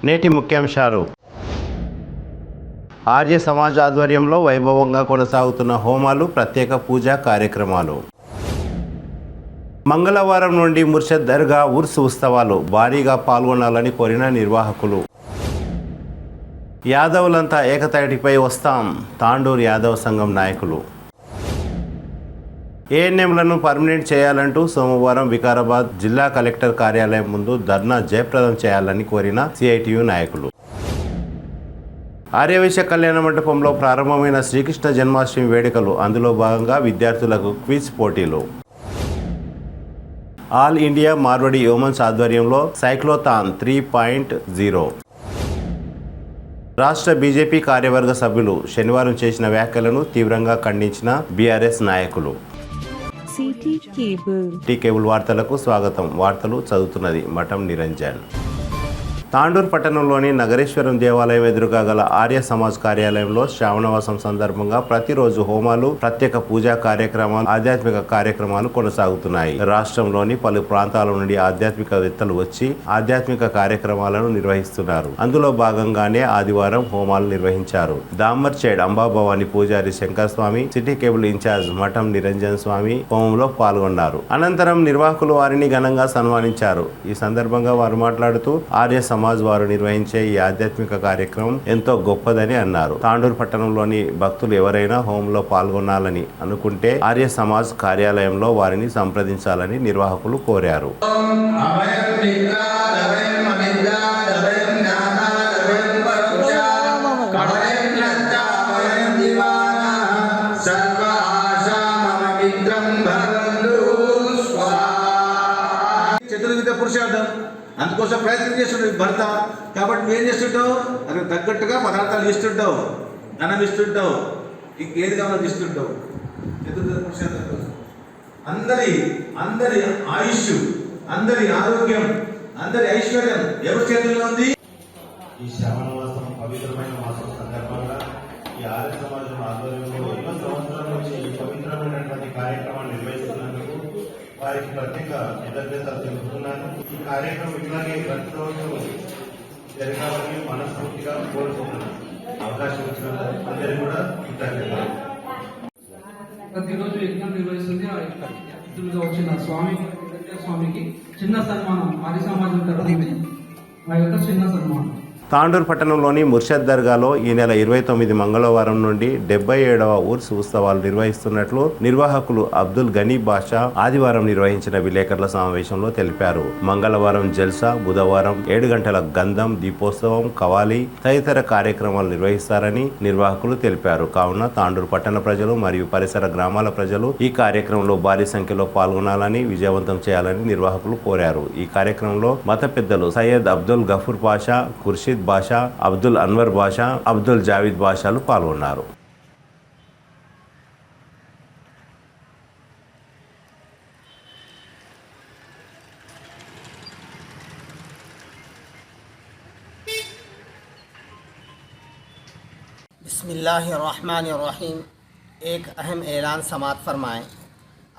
నేటి ముఖ్యాంశాలు. ఆర్య సమాజ్ ఆధ్వర్యంలో వైభవంగా కొనసాగుతున్న హోమాలు, ప్రత్యేక పూజా కార్యక్రమాలు. మంగళవారం నుండి ముర్షద్ దర్గా ఉర్స్ ఉత్సవాలు భారీగా పాల్గొనాలని కోరిన నిర్వాహకులు. యాదవులంతా ఏకతాటిపై వస్తాం, తాండూర్ యాదవ్ సంఘం నాయకులు. ఏఎన్ఎంలను పర్మనెంట్ చేయాలంటూ సోమవారం వికారాబాద్ జిల్లా కలెక్టర్ కార్యాలయం ముందు ధర్నా జయప్రదం చేయాలని కోరిన సిఐటియు నాయకులు. ఆర్యవైశ్య కళ్యాణ మండపంలో ప్రారంభమైన శ్రీకృష్ణ జన్మాష్టమి వేడుకలు, అందులో భాగంగా విద్యార్థులకు క్విజ్ పోటీలు. ఆల్ ఇండియా మార్వడి యోమన్స్ ఆధ్వర్యంలో సైక్లోథాన్ 3.0. రాష్ట్ర బీజేపీ కార్యవర్గ సభ్యులు శనివారం చేసిన వ్యాఖ్యలను తీవ్రంగా ఖండించిన బీఆర్ఎస్ నాయకులు. టీ కేబుల్ వార్తలకు స్వాగతం. వార్తలు చదువుతున్నది మఠం నిరంజన్. తాండూర్ పట్టణంలోని నగరేశ్వరం దేవాలయం ఎదురుగా గల ఆర్య సమాజ్ కార్యాలయంలో శ్రావణవాసం సందర్భంగా ప్రతిరోజు హోమాలు, ప్రత్యేక పూజా కార్యక్రమాలు, ఆధ్యాత్మిక కార్యక్రమాలు కొనసాగుతున్నాయి. రాష్ట్రంలోని పలు ప్రాంతాల నుండి ఆధ్యాత్మికవేత్తలు వచ్చి ఆధ్యాత్మిక కార్యక్రమాలను నిర్వహిస్తున్నారు. అందులో భాగంగానే ఆదివారం హోమాలు నిర్వహించారు. దామర్చేడ్ అంబాభవాని పూజారి శంకర్ స్వామి, సిటీ కేబుల్ ఇన్ఛార్జ్ మఠం నిరంజన్ స్వామి హోమంలో పాల్గొన్నారు. అనంతరం నిర్వాహకులు వారిని ఘనంగా సన్మానించారు. ఈ సందర్భంగా వారు మాట్లాడుతూ ఆర్య సమాజ్ వారు నిర్వహించే ఈ ఆధ్యాత్మిక కార్యక్రమం ఎంతో గొప్పదని అన్నారు. తాండూర్ పట్టణంలోని భక్తులు ఎవరైనా హోమంలో పాల్గొనాలని అనుకుంటే ఆర్య సమాజ్ కార్యాలయంలో వారిని సంప్రదించాలని నిర్వాహకులు కోరారు. అందుకోసం ప్రయత్నం చేస్తుంటావు భర్త. కాబట్టి నువ్వేం చేస్తుంటావు, అక్కడ తగ్గట్టుగా పదార్థాలు ఇస్తుంటావు, ధనం ఇస్తుంటావు, ఇంకేది కావాలో ఇస్తుంటావు. అందరి ఆయుష్, అందరి ఆరోగ్యం, అందరి ఐశ్వర్యం ఎవరి చేతుల్లో ఉంది? ఈ శ్రావణమాసం పవిత్రమైన మాసం సందర్భంగా ఈ ఆర్య సమాజం ఆధ్వర్యంలో ఎన్నో సంవత్సరాల నుంచి ఈ పవిత్రమైనటువంటి కార్యక్రమాన్ని నిర్వహిస్తున్నందుకు వారికి ప్రత్యేక కృతజ్ఞతలు తెలుపుతున్నాను. ఈ కార్యక్రమం ఇట్లాగే ప్రతిరోజు జరగాలని మనస్ఫూర్తిగా కోరుకుంటున్నాను. అవకాశం ఇచ్చినందుకు అందరికీ కూడా కృతజ్ఞతలు. ప్రతిరోజు యజ్ఞం నిర్వహిస్తుంది. ఆ అతిథులుగా వచ్చిన స్వామికి చిన్న సన్మానం ఆర్య సమాజం తరఫున ఆ యొక్క చిన్న సన్మానం. తాండూర్ పట్టణంలోని ముర్షద్ దర్గాలో ఈ నెల 29 మంగళవారం నుండి 77వ ఉర్స్ ఉత్సవాలు నిర్వహిస్తున్నట్లు నిర్వాహకులు అబ్దుల్ గనీ బాషా ఆదివారం నిర్వహించిన విలేకరుల సమావేశంలో తెలిపారు. మంగళవారం జల్సా, బుధవారం 7 గంటల గంధం దీపోత్సవం, కవాలి తదితర కార్యక్రమాలు నిర్వహిస్తారని నిర్వాహకులు తెలిపారు. కావున తాండూర్ పట్టణ ప్రజలు మరియు పరిసర గ్రామాల ప్రజలు ఈ కార్యక్రమంలో భారీ సంఖ్యలో పాల్గొనాలని, విజయవంతం చేయాలని నిర్వాహకులు కోరారు. ఈ కార్యక్రమంలో మత పెద్దలు సయ్యద్ అబ్దుల్ గఫూర్ బాషా, ఖుర్షీద్ బాషా, అబ్దుల్ అన్వర్ బాషా, అబ్దుల్ జావీద్ బాషాలు పాల్గొన్నారు. बिस्मिल्लाहिर्रहमानिर्रहीम। एक अहम ऐलान समात फरमाएँ।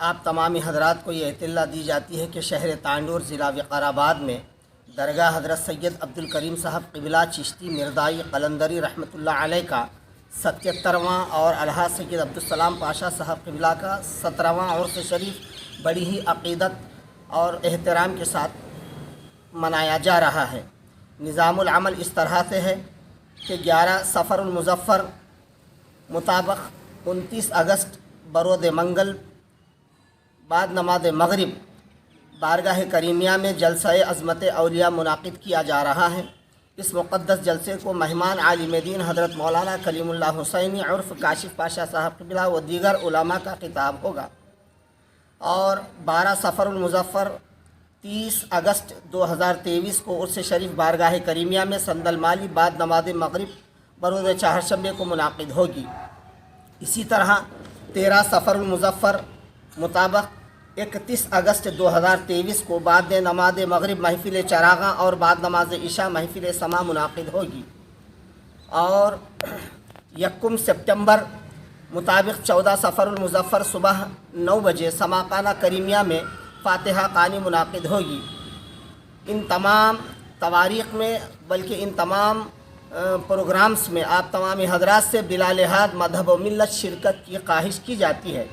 आप तमामी हजरात को ये इत्तला दी जाती है कि शहर तांडूर ज़िला विकाराबाद में दरगाह हज़रत सैयद अब्दुल करीम साहब क़िबला चिश्ती मिर्दाई क़लंदरी रहमतुल्लाह अलैह का 77वां और अलहा सैयद अब्दुलसलाम पाशा साहब क़िबला का 17वां उर्स शरीफ बड़ी ही अक़ीदत और एहतराम के साथ मनाया जा रहा है। निज़ामुल अमल इस तरह से है कि 11 सफ़रुल मुज़फ़्फ़र मुताबिक 29 अगस्त बरोद मंगल बाद नमाज मगरिब बारगाह करीमिया में जलसा अज़मत औलिया मुनाक़िद किया जा रहा है। इस मुक़द्दस जलसे को मेहमान आलिम दीन हज़रत मौलाना कलीमुल्लाह हुसैनी उर्फ़ काशिफ़ पाशा साहब क़िबला व दीगर उलमा का खिताब होगा। और 12 सफ़रुल मुज़फ़्फ़र 30 अगस्त 2023 को उर्स शरीफ बारगाह करीमिया में संदल माली बाद नमाज मगरिब बरोज़ चाहरशंबे को मुनाक़िद होगी। इसी तरह 13 सफ़रुल मुज़फ़्फ़र मुताबिक 31 अगस्त 2023 को बाद नमाज मगरिब महफिल चरागा और बाद नमाज इशा महफिल समा मुनाक़िद होगी। और 1 सितंबर मुताबिक 14 सफ़रुल मुज़फ़्फ़र सुबह 9 बजे समाकाना करीमिया में फ़ातिहा क़ानी मुनाक़िद होगी। इन तमाम तवारीख़ में बल्कि इन तमाम प्रोग्राम्स में आप तमामी हजरात से बिला लिहाज मजहब व मिल्लत शिरकत की ख्वाहिश की जाती है।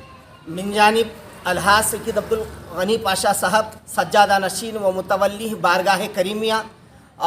मिन जानिब अलहाज सैयद अब्दुल गनी पाशा साहब सज्जादा नशीन व मुतवल्ली बारगाह करीमिया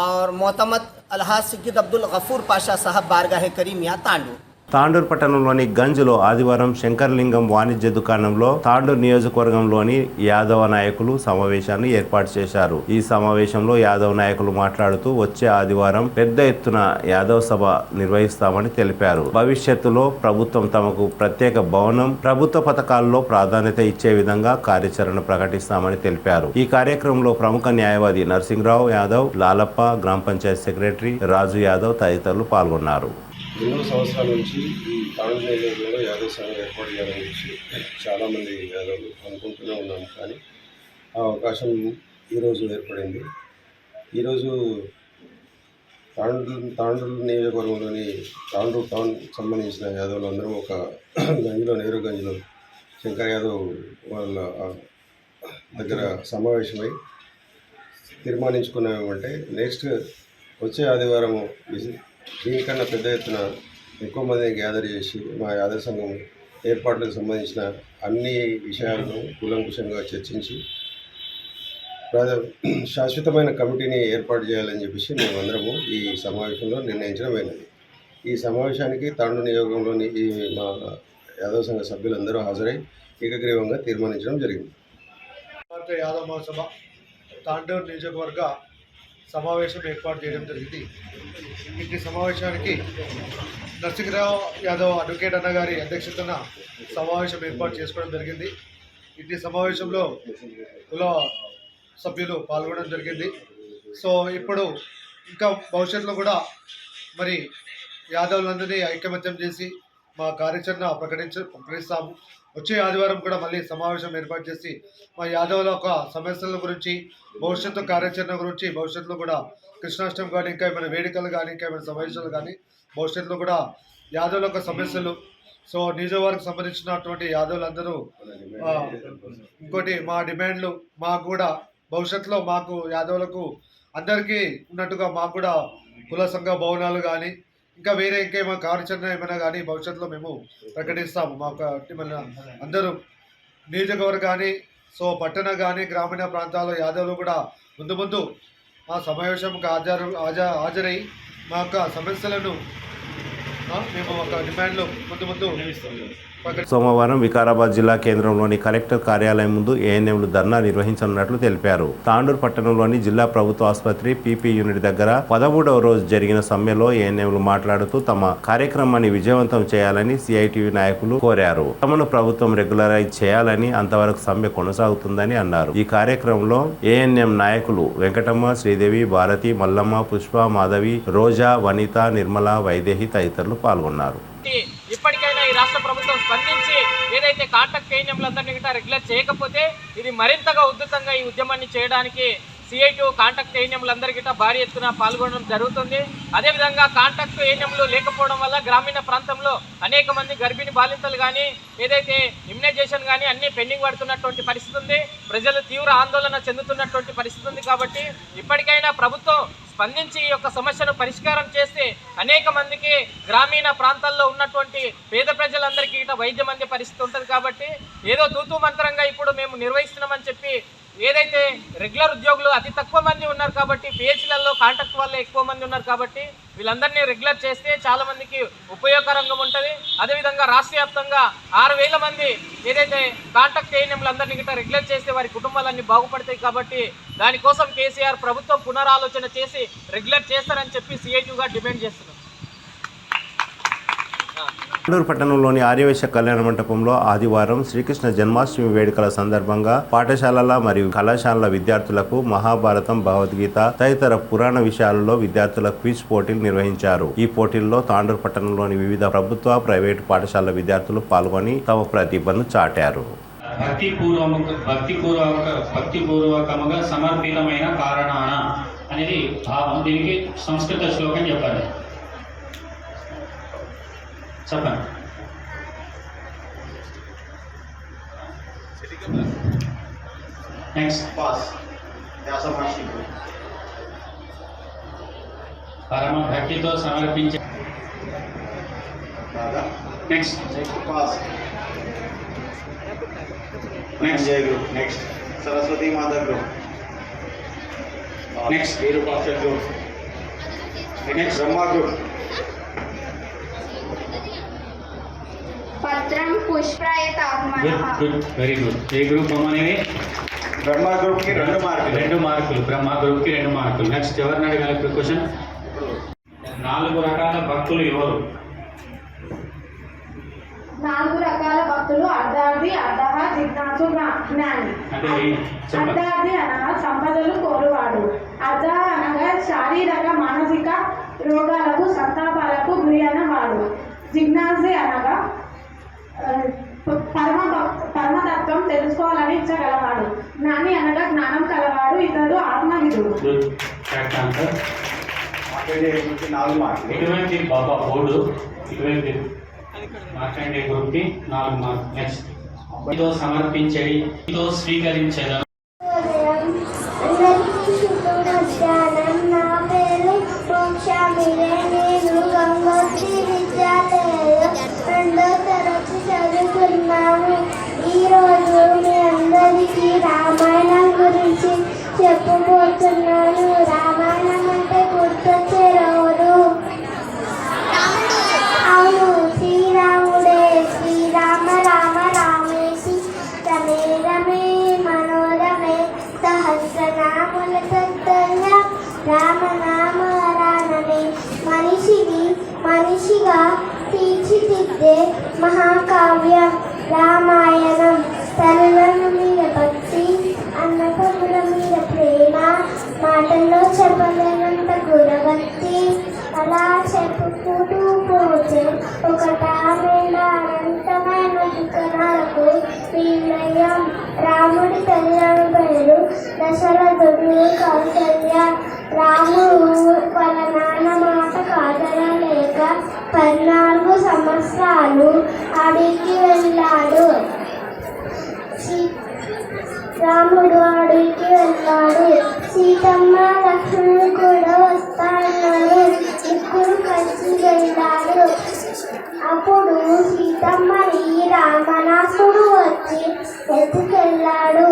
और मोतमद अलहाज सैयद अब्दुल गफूर पाशा साहब बारगाह करीमिया तांडूर। తాండూరు పట్టణంలోని గంజ్లో ఆదివారం శంకర్లింగం వాణిజ్య దుకాణంలో తాండూరు నియోజకవర్గంలోని యాదవ నాయకులు సమావేశాన్ని ఏర్పాటు చేశారు. ఈ సమావేశంలో యాదవ నాయకులు మాట్లాడుతూ వచ్చే ఆదివారం పెద్ద ఎత్తున యాదవ సభ నిర్వహిస్తామని తెలిపారు. భవిష్యత్తులో ప్రభుత్వం తమకు ప్రత్యేక భవనం, ప్రభుత్వ పథకాల్లో ప్రాధాన్యత ఇచ్చే విధంగా కార్యాచరణ ప్రకటిస్తామని తెలిపారు. ఈ కార్యక్రమంలో ప్రముఖ న్యాయవాది నరసింహరావు యాదవ్, లాలప్ప, గ్రామ పంచాయతీ సెక్రటరీ రాజు యాదవ్ తదితరులు పాల్గొన్నారు. ఎన్నో సంవత్సరాల నుంచి ఈ తాండూరు నియోజకవర్గంలో యాదవ్ సంఘం ఏర్పాటు చేయాలని చెప్పి చాలామంది యాదవులు అనుకుంటూనే ఉన్నాము. కానీ ఆ అవకాశం ఈరోజు ఏర్పడింది. ఈరోజు తాండూరు నియోజకవర్గంలోని తాండూరు టౌన్ సంబంధించిన యాదవులు అందరూ ఒక గంజిలో, నెహ్రూ గంజిలో శంకర్ యాదవ్ వాళ్ళ దగ్గర సమావేశమై తీర్మానించుకున్నామంటే నెక్స్ట్ వచ్చే ఆదివారం దీనికన్నా పెద్ద ఎత్తున ఎక్కువ మందిని గ్యాదర్ చేసి మా యాదవ సంఘం ఏర్పాట్లకు సంబంధించిన అన్ని విషయాలను కూలంకుషంగా చర్చించి శాశ్వతమైన కమిటీని ఏర్పాటు చేయాలని చెప్పేసి మేమందరము ఈ సమావేశంలో నిర్ణయించడమైనది. ఈ సమావేశానికి తాండూరు నియోజకవర్గంలోని ఈ మా యాదవ సంఘ సభ్యులందరూ హాజరై ఏకగ్రీవంగా తీర్మానించడం జరిగింది. యాదవ మహాసభ తాండూరు నియోజకవర్గ సమావేశం ఏర్పాటు చేయడం జరిగింది. ఈ సమావేశానికి నరసింహరావు యాదవ్ అడ్వకేట్ అన్న గారి అధ్యక్షతన సమావేశం ఏర్పాటు చేసుకోవడం జరిగింది. ఈ సమావేశంలో కుల సభ్యులు పాల్గొనడం జరిగింది. సో ఇప్పుడు ఇంకా భవిష్యత్తులో కూడా మరి యాదవులందరినీ ఐకమత్యం చేసి మా కార్యాచరణ ప్రకటిస్తాము. వచ్చే ఆదివారం కూడా మళ్ళీ సమావేశం ఏర్పాటు చేసి మా యాదవుల యొక్క సమస్యల గురించి, భవిష్యత్తు కార్యాచరణ గురించి, భవిష్యత్తులో కూడా కృష్ణాష్టమి కానీ ఇంకా ఏమైనా వేడుకలు కానీ ఇంకా ఏమైనా సమావేశాలు కానీ భవిష్యత్తులో కూడా యాదవుల యొక్క సమస్యలు, సో నియోజకవర్గం సంబంధించినటువంటి యాదవులందరూ ఇంకోటి మా డిమాండ్లు, మాకు కూడా భవిష్యత్తులో మాకు యాదవులకు అందరికీ ఉన్నట్టుగా మాకు కూడా కుల సంఘ భవనాలు కానీ ఇంకా వేరే ఇంకేమైనా కార్యాచరణ ఏమైనా కానీ భవిష్యత్తులో మేము ప్రకటిస్తాము. మాకు అందరూ నియోజకవర్గం కానీ సో పట్టణ కానీ గ్రామీణ ప్రాంతాల్లో యాదవులు కూడా ముందు మా సమావేశంకి హాజరై మా యొక్క సమస్యలను మేము ఒక డిమాండ్లు ముందు సోమవారం వికారాబాద్ జిల్లా కేంద్రంలోని కలెక్టర్ కార్యాలయం ముందు ఏఎన్ఎంలు ధర్నా నిర్వహించనున్నట్లు తెలిపారు. తాండూరు పట్టణంలోని జిల్లా ప్రభుత్వ ఆసుపత్రి పీపీ యూనిట్ దగ్గర 13వ రోజు జరిగిన సమ్మెలో ఏఎన్ఎంలు మాట్లాడుతూ తమ కార్యక్రమాన్ని విజయవంతం చేయాలని సిఐటియు నాయకులు కోరారు. తమను ప్రభుత్వం రెగ్యులరైజ్ చేయాలని, అంతవరకు సమ్మె కొనసాగుతుందని అన్నారు. ఈ కార్యక్రమంలో ఏఎన్ఎం నాయకులు వెంకటమ్మ, శ్రీదేవి, భారతి, మల్లమ్మ, పుష్ప, మాధవి, రోజా, వనిత, నిర్మల, వైదేహి తదితరులు పాల్గొన్నారు. ఇప్పటికైనా ఈ రాష్ట్ర ప్రభుత్వం స్పందించి ఏదైతే కాంటాక్ట్ ఏఎన్ఎంలందరినీ రెగ్యులర్ చేయకపోతే ఇది మరింతగా ఉధృతంగా ఈ ఉద్యమాన్ని చేయడానికి సిఐటియు కాంటాక్ట్ ఏఎన్ఎంలందరికీ భారీ ఎత్తున పాల్గొనడం జరుగుతుంది. అదేవిధంగా కాంటాక్ట్ ఏఎన్ఎంలు లేకపోవడం వల్ల గ్రామీణ ప్రాంతంలో అనేక మంది గర్భిణీ బాలింతలు కానీ ఏదైతే ఇమ్యునైజేషన్ కానీ అన్నీ పెండింగ్ పడుతున్నటువంటి పరిస్థితి ఉంది. ప్రజలు తీవ్ర ఆందోళన చెందుతున్నటువంటి పరిస్థితి ఉంది. కాబట్టి ఇప్పటికైనా ప్రభుత్వం స్పందించి ఈ యొక్క సమస్యను పరిష్కారం చేస్తే అనేక మందికి గ్రామీణ ప్రాంతాల్లో ఉన్నటువంటి పేద ప్రజలందరికీ వైద్యం అందే పరిస్థితి ఉంటుంది. కాబట్టి ఏదో తూతూ మంత్రంగా ఇప్పుడు మేము నిర్వహిస్తున్నామని చెప్పి ఏదైతే రెగ్యులర్ ఉద్యోగులు అతి తక్కువ మంది ఉన్నారు కాబట్టి పిహెచ్లలో కాంట్రాక్ట్ వాళ్ళే ఎక్కువ మంది ఉన్నారు కాబట్టి వీళ్ళందరినీ రెగ్యులర్ చేస్తే చాలా మందికి ఉపయోగకరంగా ఉంటుంది. అదేవిధంగా రాష్ట్ర వ్యాప్తంగా 6,000 మంది ఏదైతే కాంట్రాక్ట్ ఏఎన్ఎంలందరినీ రెగ్యులర్ చేస్తే వారి కుటుంబాలన్నీ బాగుపడతాయి. కాబట్టి దానికోసం కేసీఆర్ ప్రభుత్వం పునరాలోచన చేసి రెగ్యులర్ చేస్తారని చెప్పి సిఐటియుగా డిమాండ్ చేస్తున్నాం. తాండూరు పట్టణంలోని ఆర్యవైశ్య కళ్యాణ మంటపంలో ఆదివారం శ్రీకృష్ణ జన్మాష్టమి వేడుకల సందర్భంగా పాఠశాలల మరియు కళాశాలల విద్యార్థులకు మహాభారతం, భగవద్గీత తదితర పురాణ విషయాలలో విద్యార్థుల క్విజ్ పోటీలు నిర్వహించారు. ఈ పోటీల్లో తాండూరు పట్టణంలోని వివిధ ప్రభుత్వ, ప్రైవేటు పాఠశాలల విద్యార్థులు పాల్గొని తమ ప్రతిభను చాటారు. భక్తిపూర్వకముగా సమర్పితమైన కారణాన అనేది భావం. దీనికి సంస్కృత శ్లోకం చెప్పాలి. చెప్పండి. నెక్స్ట్ పాస్ వ్యాస మహర్షి పరమ భక్తితో సమర్పించే next next Saraswati Mata group, next Virupaksha group, next Brahma group, పత్రం పుష్పాయత గుడ్ వెరీ గుడ్. ఏ గ్రూప్ అనేది బ్రహ్మ గ్రూప్కి 2 మార్కులు. 2 మార్కులు. బ్రహ్మ గ్రూప్కి 2 మార్కులు. నెక్స్ట్ ఎవరిని అడగాలి క్వశ్చన్? 4 రకాల భక్తులు ఎవరు? 4 రకాల భక్తులు అర్ధార్థి, అర్ధహ, జిజ్ఞాసు, జ్ఞాని. అంటే చెప్పండి. అర్ధార్థి అనగా సంపదలు కోరువాడు. అర్ధ అనగా శారీరక మానసిక రోగాలకు సంతాపాలకు గురి అన్నవాడు. జిజ్ఞాసి అనగా పరమతత్వం తెలుసుకోవాలని ఇచ్చగలవాడు. జ్ఞాని అనగా జ్ఞానం కలవాడు. ఇతడు ఆత్మవిధుడు. Good correct answer. 4 మార్కులు. ఇటువంటి బాబా బోర్డు ఇటువంటి మార్కండే గ్రూప్కి 4 మార్కులు. నెక్స్ట్ ఇదో సమర్పించడి, ఇదో స్వీకరించడం. అందరికీ శుభ మధ్యాహ్నం. నా పేరు మోక్ష మీరే. నేను గంగోత్రి విద్యాలయంలో 2వ తరగతి చదువుతున్నాను. ఈరోజు మీ అందరికీ రామాయణం గురించి చెప్పబోతున్నాను. రామాయణం అంటే గుర్తొచ్చే రోజు అవును, శ్రీరాముడే. శ్రీరామ రామ రామేసి రమే రమే మనోరమే సహస్రనాముల తత్తుల్య రామనామ రానమే. మనిషిగా తీర్చిదిద్దే మహాకావ్యం రామాయణం. తల్లుల మీద భక్తి, అన్నదమ్ముల మీద ప్రేమ, మాటల్లో చెప్పలేనంత గుణభక్తి. అలా చెప్పుకుంటూ పోతే ఒకటామైన అనంతమైన దుఃఖాలకు నిర్ణయం. రాముడి తల్లి పేరు దశరథుడు, కౌసల్య. రాముడు వాళ్ళ నాన్న మాట కాదనలేక 14 సంవత్సరాలు అడవికి వెళ్ళాడు. రాముడు అడవికి వెళ్ళాడు. సీతమ్మ లక్ష్మణుడు కూడా వస్తాడు. ముగ్గురు కలిసి వెళ్ళాడు. అప్పుడు సీతమ్మని రావణాసుడు వచ్చి ఎత్తుకెళ్ళాడు.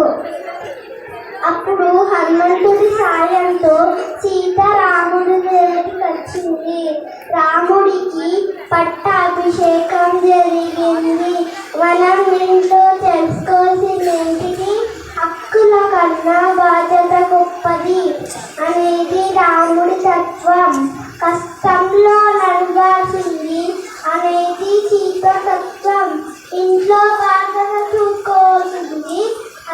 అప్పుడు హనుమంతుడి సాయంతో సీత రాముడి దగ్గరికి వచ్చింది. రాముడికి పట్టాభిషేకం జరిగింది. మనం ఇంట్లో తెలుసుకోవాల్సిందేంటిది? హక్కుల కన్నా బాధ్యత గొప్పది అనేది రాముడి తత్వం. కష్టంలో నడవాల్సింది అనేది సీత తత్వం. ఇంట్లో బాధ్యత చూసుకోవాల్సింది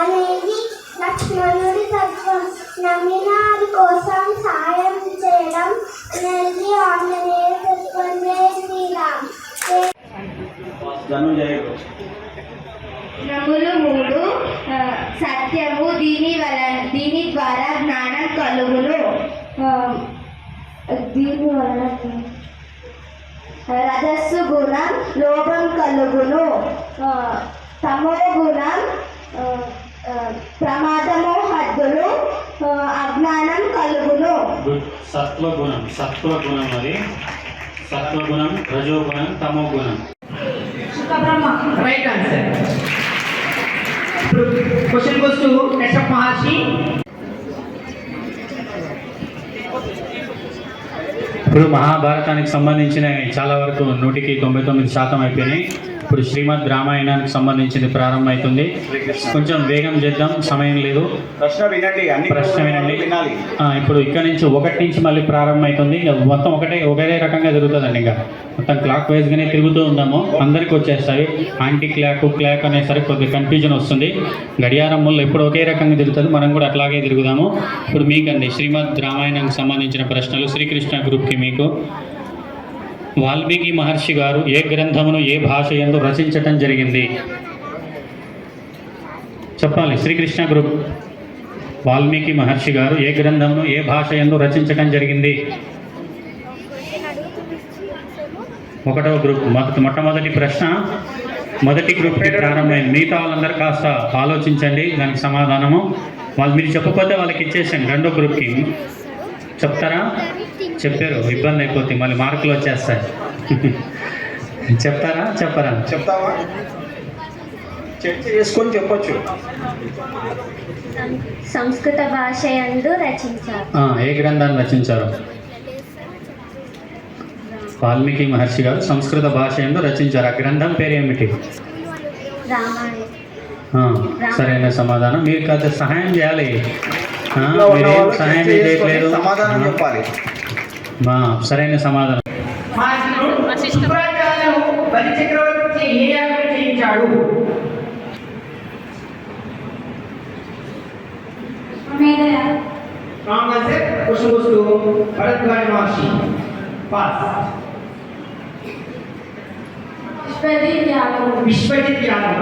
అనేది లక్ష్మణుడి తత్వం. నమ్మిన వారి కోసం సాయం చేయడం అనేది ఆంజనేయ తత్వం. జై శ్రీరామ్. నములు 3 సత్యము, దీని ద్వారా జ్ఞానం కలుగును. దీని వలన రజస్సు గుణం, లోభం కలుగును. తమో గుణం, ప్రమాదము, హద్దులు, అజ్ఞానం కలుగును. సత్వగుణం అది. సత్వగుణం, రజోగుణం, తమో గుణం. Right answer. Question goes to Kashyapa Maharshi. ఇప్పుడు మహాభారతానికి సంబంధించిన చాలా వరకు 100కి 99% అయిపోయినాయి. ఇప్పుడు శ్రీమద్ రామాయణానికి సంబంధించింది ప్రారంభమవుతుంది. కొంచెం వేగం చేద్దాం, సమయం లేదు. ప్రశ్న వినండి. ఇప్పుడు ఇక్కడ నుంచి 1 నుంచి మళ్ళీ ప్రారంభమవుతుంది. మొత్తం ఒకటే రకంగా జరుగుతుందండి. ఇంకా మొత్తం క్లాక్ వైజ్గానే తిరుగుతూ ఉందాము. అందరికి వచ్చేస్తాయి. యాంటీ క్లాక్ అనేసరికి కొద్దిగా కన్ఫ్యూజన్ వస్తుంది. గడియారం ముళ్ళు ఎప్పుడు ఒకే రకంగా తిరుగుతుంది. మనం కూడా అట్లాగే తిరుగుదాము. ఇప్పుడు మీకండి శ్రీమద్ రామాయణానికి సంబంధించిన ప్రశ్నలు. శ్రీకృష్ణ గ్రూప్కి మీకు వాల్మీకి మహర్షి గారు ఏ గ్రంథమును ఏ భాష యందు రచించటం జరిగింది? చెప్పాలి. శ్రీకృష్ణ గ్రూప్ వాల్మీకి మహర్షి గారు ఏ గ్రంథమును ఏ భాష యందు రచించటం జరిగింది? 1వ గ్రూప్ మొట్టమొదటి ప్రశ్న మొదటి గ్రూప్కి ప్రారంభమైంది. మిగతా వాళ్ళందరూ కాస్త ఆలోచించండి దానికి సమాధానము. మీరు చెప్పకపోతే వాళ్ళకి ఇచ్చేసాను 2వ గ్రూప్కి. చెప్తారా? చెప్పారు, ఇబ్బంది అయిపోతుంది, మళ్ళీ మార్కులు వచ్చేస్తాయి. చెప్తారా చెప్పరా? చెప్తావా? చర్చ చేసుకొని చెప్పొచ్చు. సంస్కృత భాష యందు రచించారు. ఏ గ్రంథాన్ని రచించారు? వాల్మీకి మహర్షి గారు సంస్కృత భాష యందు రచించారు. ఆ గ్రంథం పేరు ఏమిటి? రామాయణం. సరైన సమాధానం. మీరు కాస్త సహాయం చేయాలి. మీరేం సహాయం చేయట్లేదు. సమాధానం చెప్పాలి. సరైన సమాధానం. శుక్రాచార్యులు బలి చక్రవర్తి ఏ యాగం చేయించాడు? భరద్వాజ మహర్షి. పాస్. విశ్వజిత్ యాదవ్.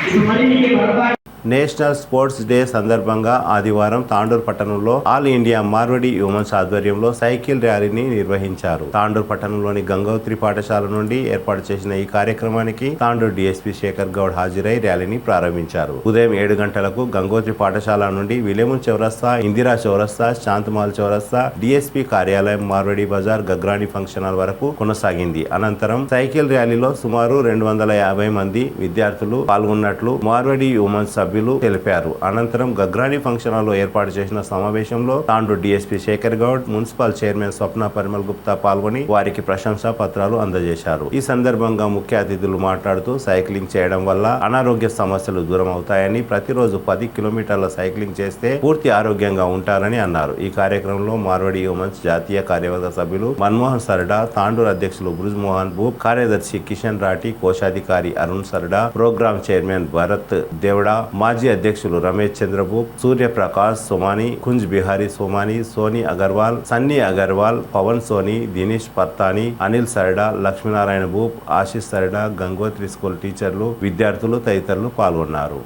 ఇప్పుడు మళ్ళీ నీకు భరద్వాజ. నేషనల్ స్పోర్ట్స్ డే సందర్భంగా ఆదివారం తాండూర్ పట్టణంలో ఆల్ ఇండియా మార్వడి హ్యూమన్స్ ఆధ్వర్యంలో సైకిల్ ర్యాలీని నిర్వహించారు. తాండూర్ పట్టణంలోని గంగోత్రి పాఠశాల నుండి ఏర్పాటు చేసిన ఈ కార్యక్రమానికి తాండూర్ డీఎస్పీ శేఖర్ గౌడ్ హాజరై ర్యాలీని ప్రారంభించారు. ఉదయం 7 గంటలకు గంగోత్రి పాఠశాల నుండి విలేముల్ చౌరస్తా, ఇందిరా చౌరస్తా, శాంతమాల్ చౌరస్తా, డీఎస్పీ కార్యాలయం, మార్వడి బజార్, గగ్రాని ఫంక్షన్ హాల్ వరకు కొనసాగింది. అనంతరం సైకిల్ ర్యాలీలో సుమారు 250 మంది విద్యార్థులు పాల్గొన్నట్లు మార్వడి హ్యూమన్స్ సభ్యులు తెలిపారు. అనంతరం గగ్రాని ఫంక్షన్ హాల్లో ఏర్పాటు చేసిన సమావేశంలో Tandur DSP Shekhar Goud, municipal chairman Swapna Parimal Gupta పాల్గొని వారికి ప్రశంసా పత్రాలు అందజేశారు. ఈ సందర్భంగా ముఖ్య అతిథులు మాట్లాడుతూ సైక్లింగ్ చేయడం వల్ల అనారోగ్య సమస్యలు దూరం అవుతాయని, ప్రతిరోజు 10 కిలోమీటర్ల సైక్లింగ్ చేస్తే పూర్తి ఆరోగ్యంగా ఉంటారని అన్నారు. ఈ కార్యక్రమంలో మార్వడి హ్యూమన్స్ జాతీయ కార్యవర్గ సభ్యులు మన్మోహన్ సరడా, తాండూర్ అధ్యక్షులు బ్రుజ్ మోహన్ భూప్, కార్యదర్శి కిషన్ రాఠీ, కోశాధికారి అరుణ్ సరడా, ప్రోగ్రామ్ చైర్మన్ భరత్ దేవడా, మాజీ అధ్యక్షులు రమేష్ చంద్రబూప్, సూర్యప్రకాష్ సోమాని, కుంజ్ బిహారీ సోమాని, సోనీ అగర్వాల్, సన్నీ అగర్వాల్, పవన్ సోనీ, దినేష్ పర్తాని, అనిల్ సరడా, లక్ష్మీనారాయణ భూప్, ఆశీష్ సరడా, గంగోత్రి స్కూల్ టీచర్లు, విద్యార్థులు తదితరులు పాల్గొన్నారు.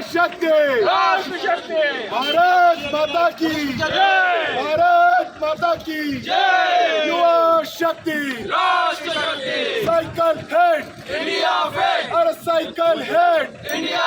शक्ति भारत माता की भारत माता की युवा शक्ति साइकिल हेड इंडिया और साइकिल हेड इंडिया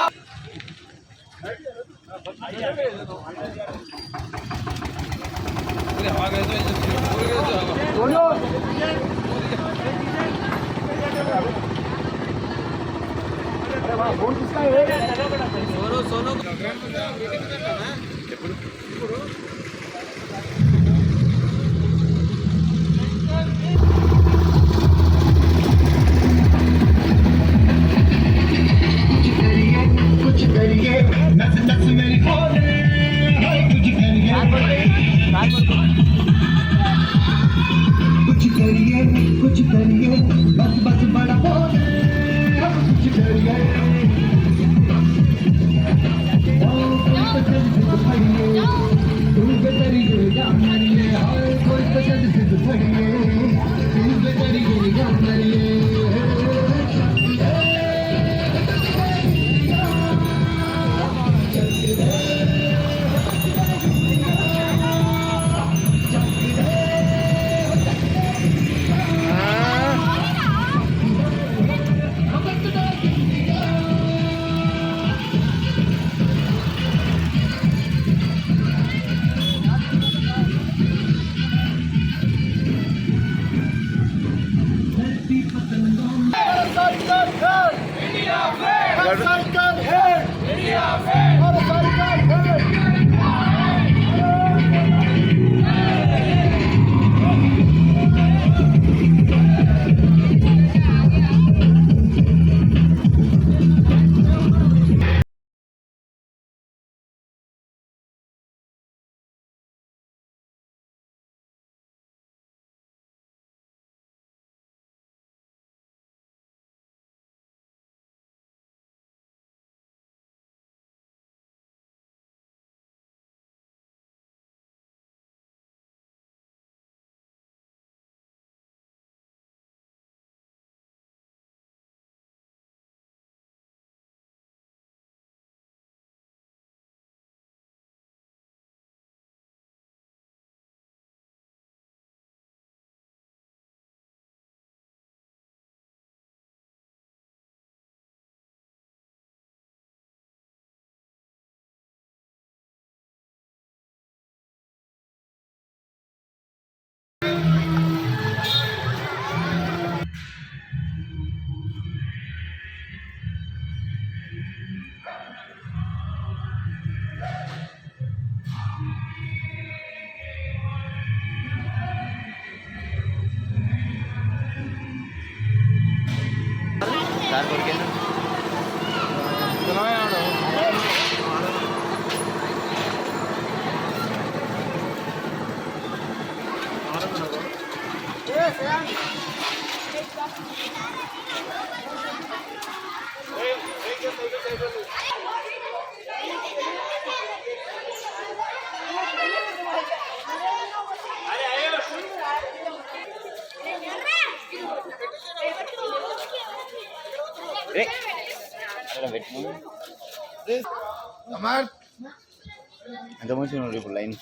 ఎంత మంచి ఇప్పుడు లైన్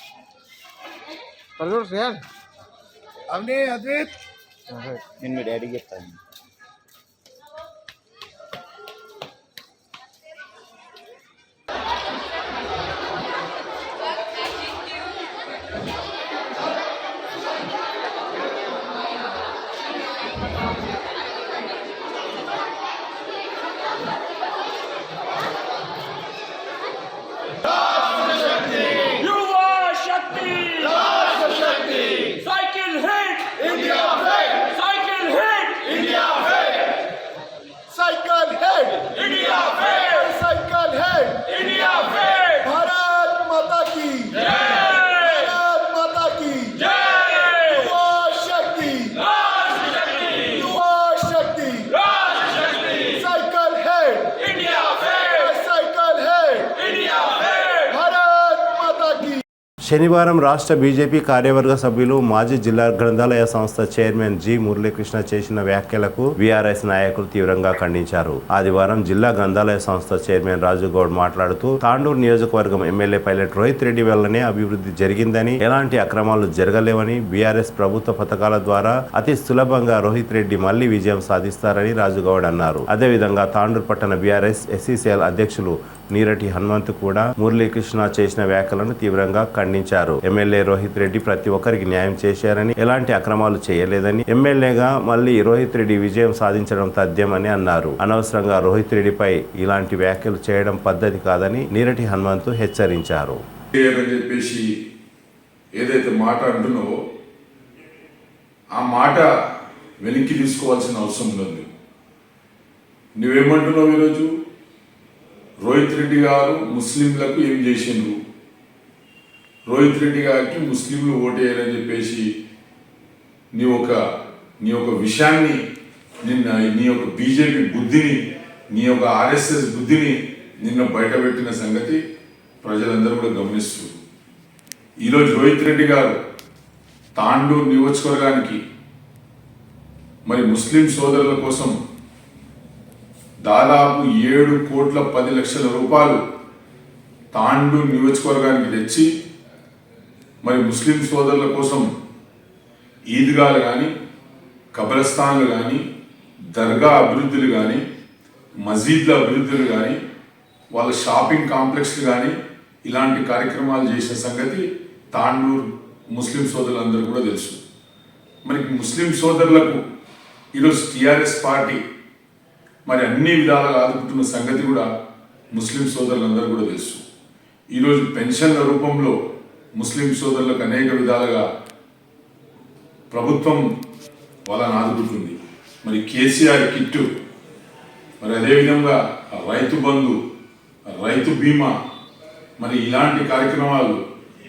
నేను మీ డాడీకి చెప్తాను. శనివారం రాష్ట్ర బీజేపీ కార్యవర్గ సభ్యులు మాజీ జిల్లా గ్రంథాలయ సంస్థ చైర్మన్ జి మురళీకృష్ణ చేసిన వ్యాఖ్యలకు బీఆర్ఎస్ నాయకులు తీవ్రంగా ఖండించారు. ఆదివారం జిల్లా గ్రంథాలయ సంస్థ చైర్మన్ రాజుగౌడ్ మాట్లాడుతూ తాండూరు నియోజకవర్గం ఎమ్మెల్యే పైలట్ రోహిత్ రెడ్డి వల్లనే అభివృద్ధి జరిగిందని, ఎలాంటి అక్రమాలు జరగలేవని, బీఆర్ఎస్ ప్రభుత్వ పథకాల ద్వారా అతి సులభంగా రోహిత్ రెడ్డి మళ్లీ విజయం సాధిస్తారని రాజుగౌడ్ అన్నారు. అదేవిధంగా తాండూరు పట్టణ బీఆర్ఎస్ ఎస్సీసీఎల్ అధ్యక్షులు నీరటి హనుమంతు కూడా మురళీకృష్ణ చేసిన వ్యాఖ్యలను తీవ్రంగా ఖండించారు. ఎమ్మెల్యే రోహిత్ రెడ్డి ప్రతి ఒక్కరికి న్యాయం చేశారని, ఎలాంటి అక్రమాలు చేయలేదని, ఎమ్మెల్యేగా మళ్లీ రోహిత్ రెడ్డి విజయం సాధించడం తథ్యమని అన్నారు. అనవసరంగా రోహిత్ రెడ్డిపై ఇలాంటి వ్యాఖ్యలు చేయడం పద్ధతి కాదని నీరటి హనుమంతు హెచ్చరించారు. చెప్పేసి ఏదైతే మాట అంటున్నావో ఆ మాట వెనక్కి తీసుకోవాల్సిన అవసరం లేదు. నువ్వేమంటున్నావు ఈరోజు? రోహిత్ రెడ్డి గారు ముస్లింలకు ఏం చేసిండ్రు, రోహిత్ రెడ్డి గారికి ముస్లింలు ఓటేయాలని చెప్పేసి నీ ఒక విషయాన్ని నీ యొక్క బీజేపీ బుద్ధిని, నీ యొక్క ఆర్ఎస్ఎస్ బుద్ధిని నిన్న బయటపెట్టిన సంగతి ప్రజలందరూ కూడా గమనిస్తున్నారు. ఈరోజు రోహిత్ రెడ్డి గారు తాండూరు నియోజకవర్గానికి మరి ముస్లిం సోదరుల కోసం దాదాపు 7,10,00,000 రూపాయలు తాండూరు నియోజకవర్గానికి తెచ్చి మరి ముస్లిం సోదరుల కోసం ఈద్గాలు కానీ, కబ్రస్థాన్లు కానీ, దర్గా అభివృద్ధులు కానీ, మసీద్ల అభివృద్ధులు కానీ, వాళ్ళ షాపింగ్ కాంప్లెక్స్లు కానీ ఇలాంటి కార్యక్రమాలు చేసిన సంగతి తాండూరు ముస్లిం సోదరులందరూ కూడా తెలుసు. మరి ముస్లిం సోదరులకు ఈరోజు టీఆర్ఎస్ పార్టీ మరి అన్ని విధాలుగా ఆదుకుంటున్న సంగతి కూడా ముస్లిం సోదరులందరూ కూడా తెలుసు. ఈరోజు పెన్షన్ల రూపంలో ముస్లిం సోదరులకు అనేక విధాలుగా ప్రభుత్వం వాళ్ళని ఆదుకుంటుంది. మరి కేసీఆర్ కిట్టు, మరి అదేవిధంగా రైతు బంధు, రైతు బీమా, మరి ఇలాంటి కార్యక్రమాలు,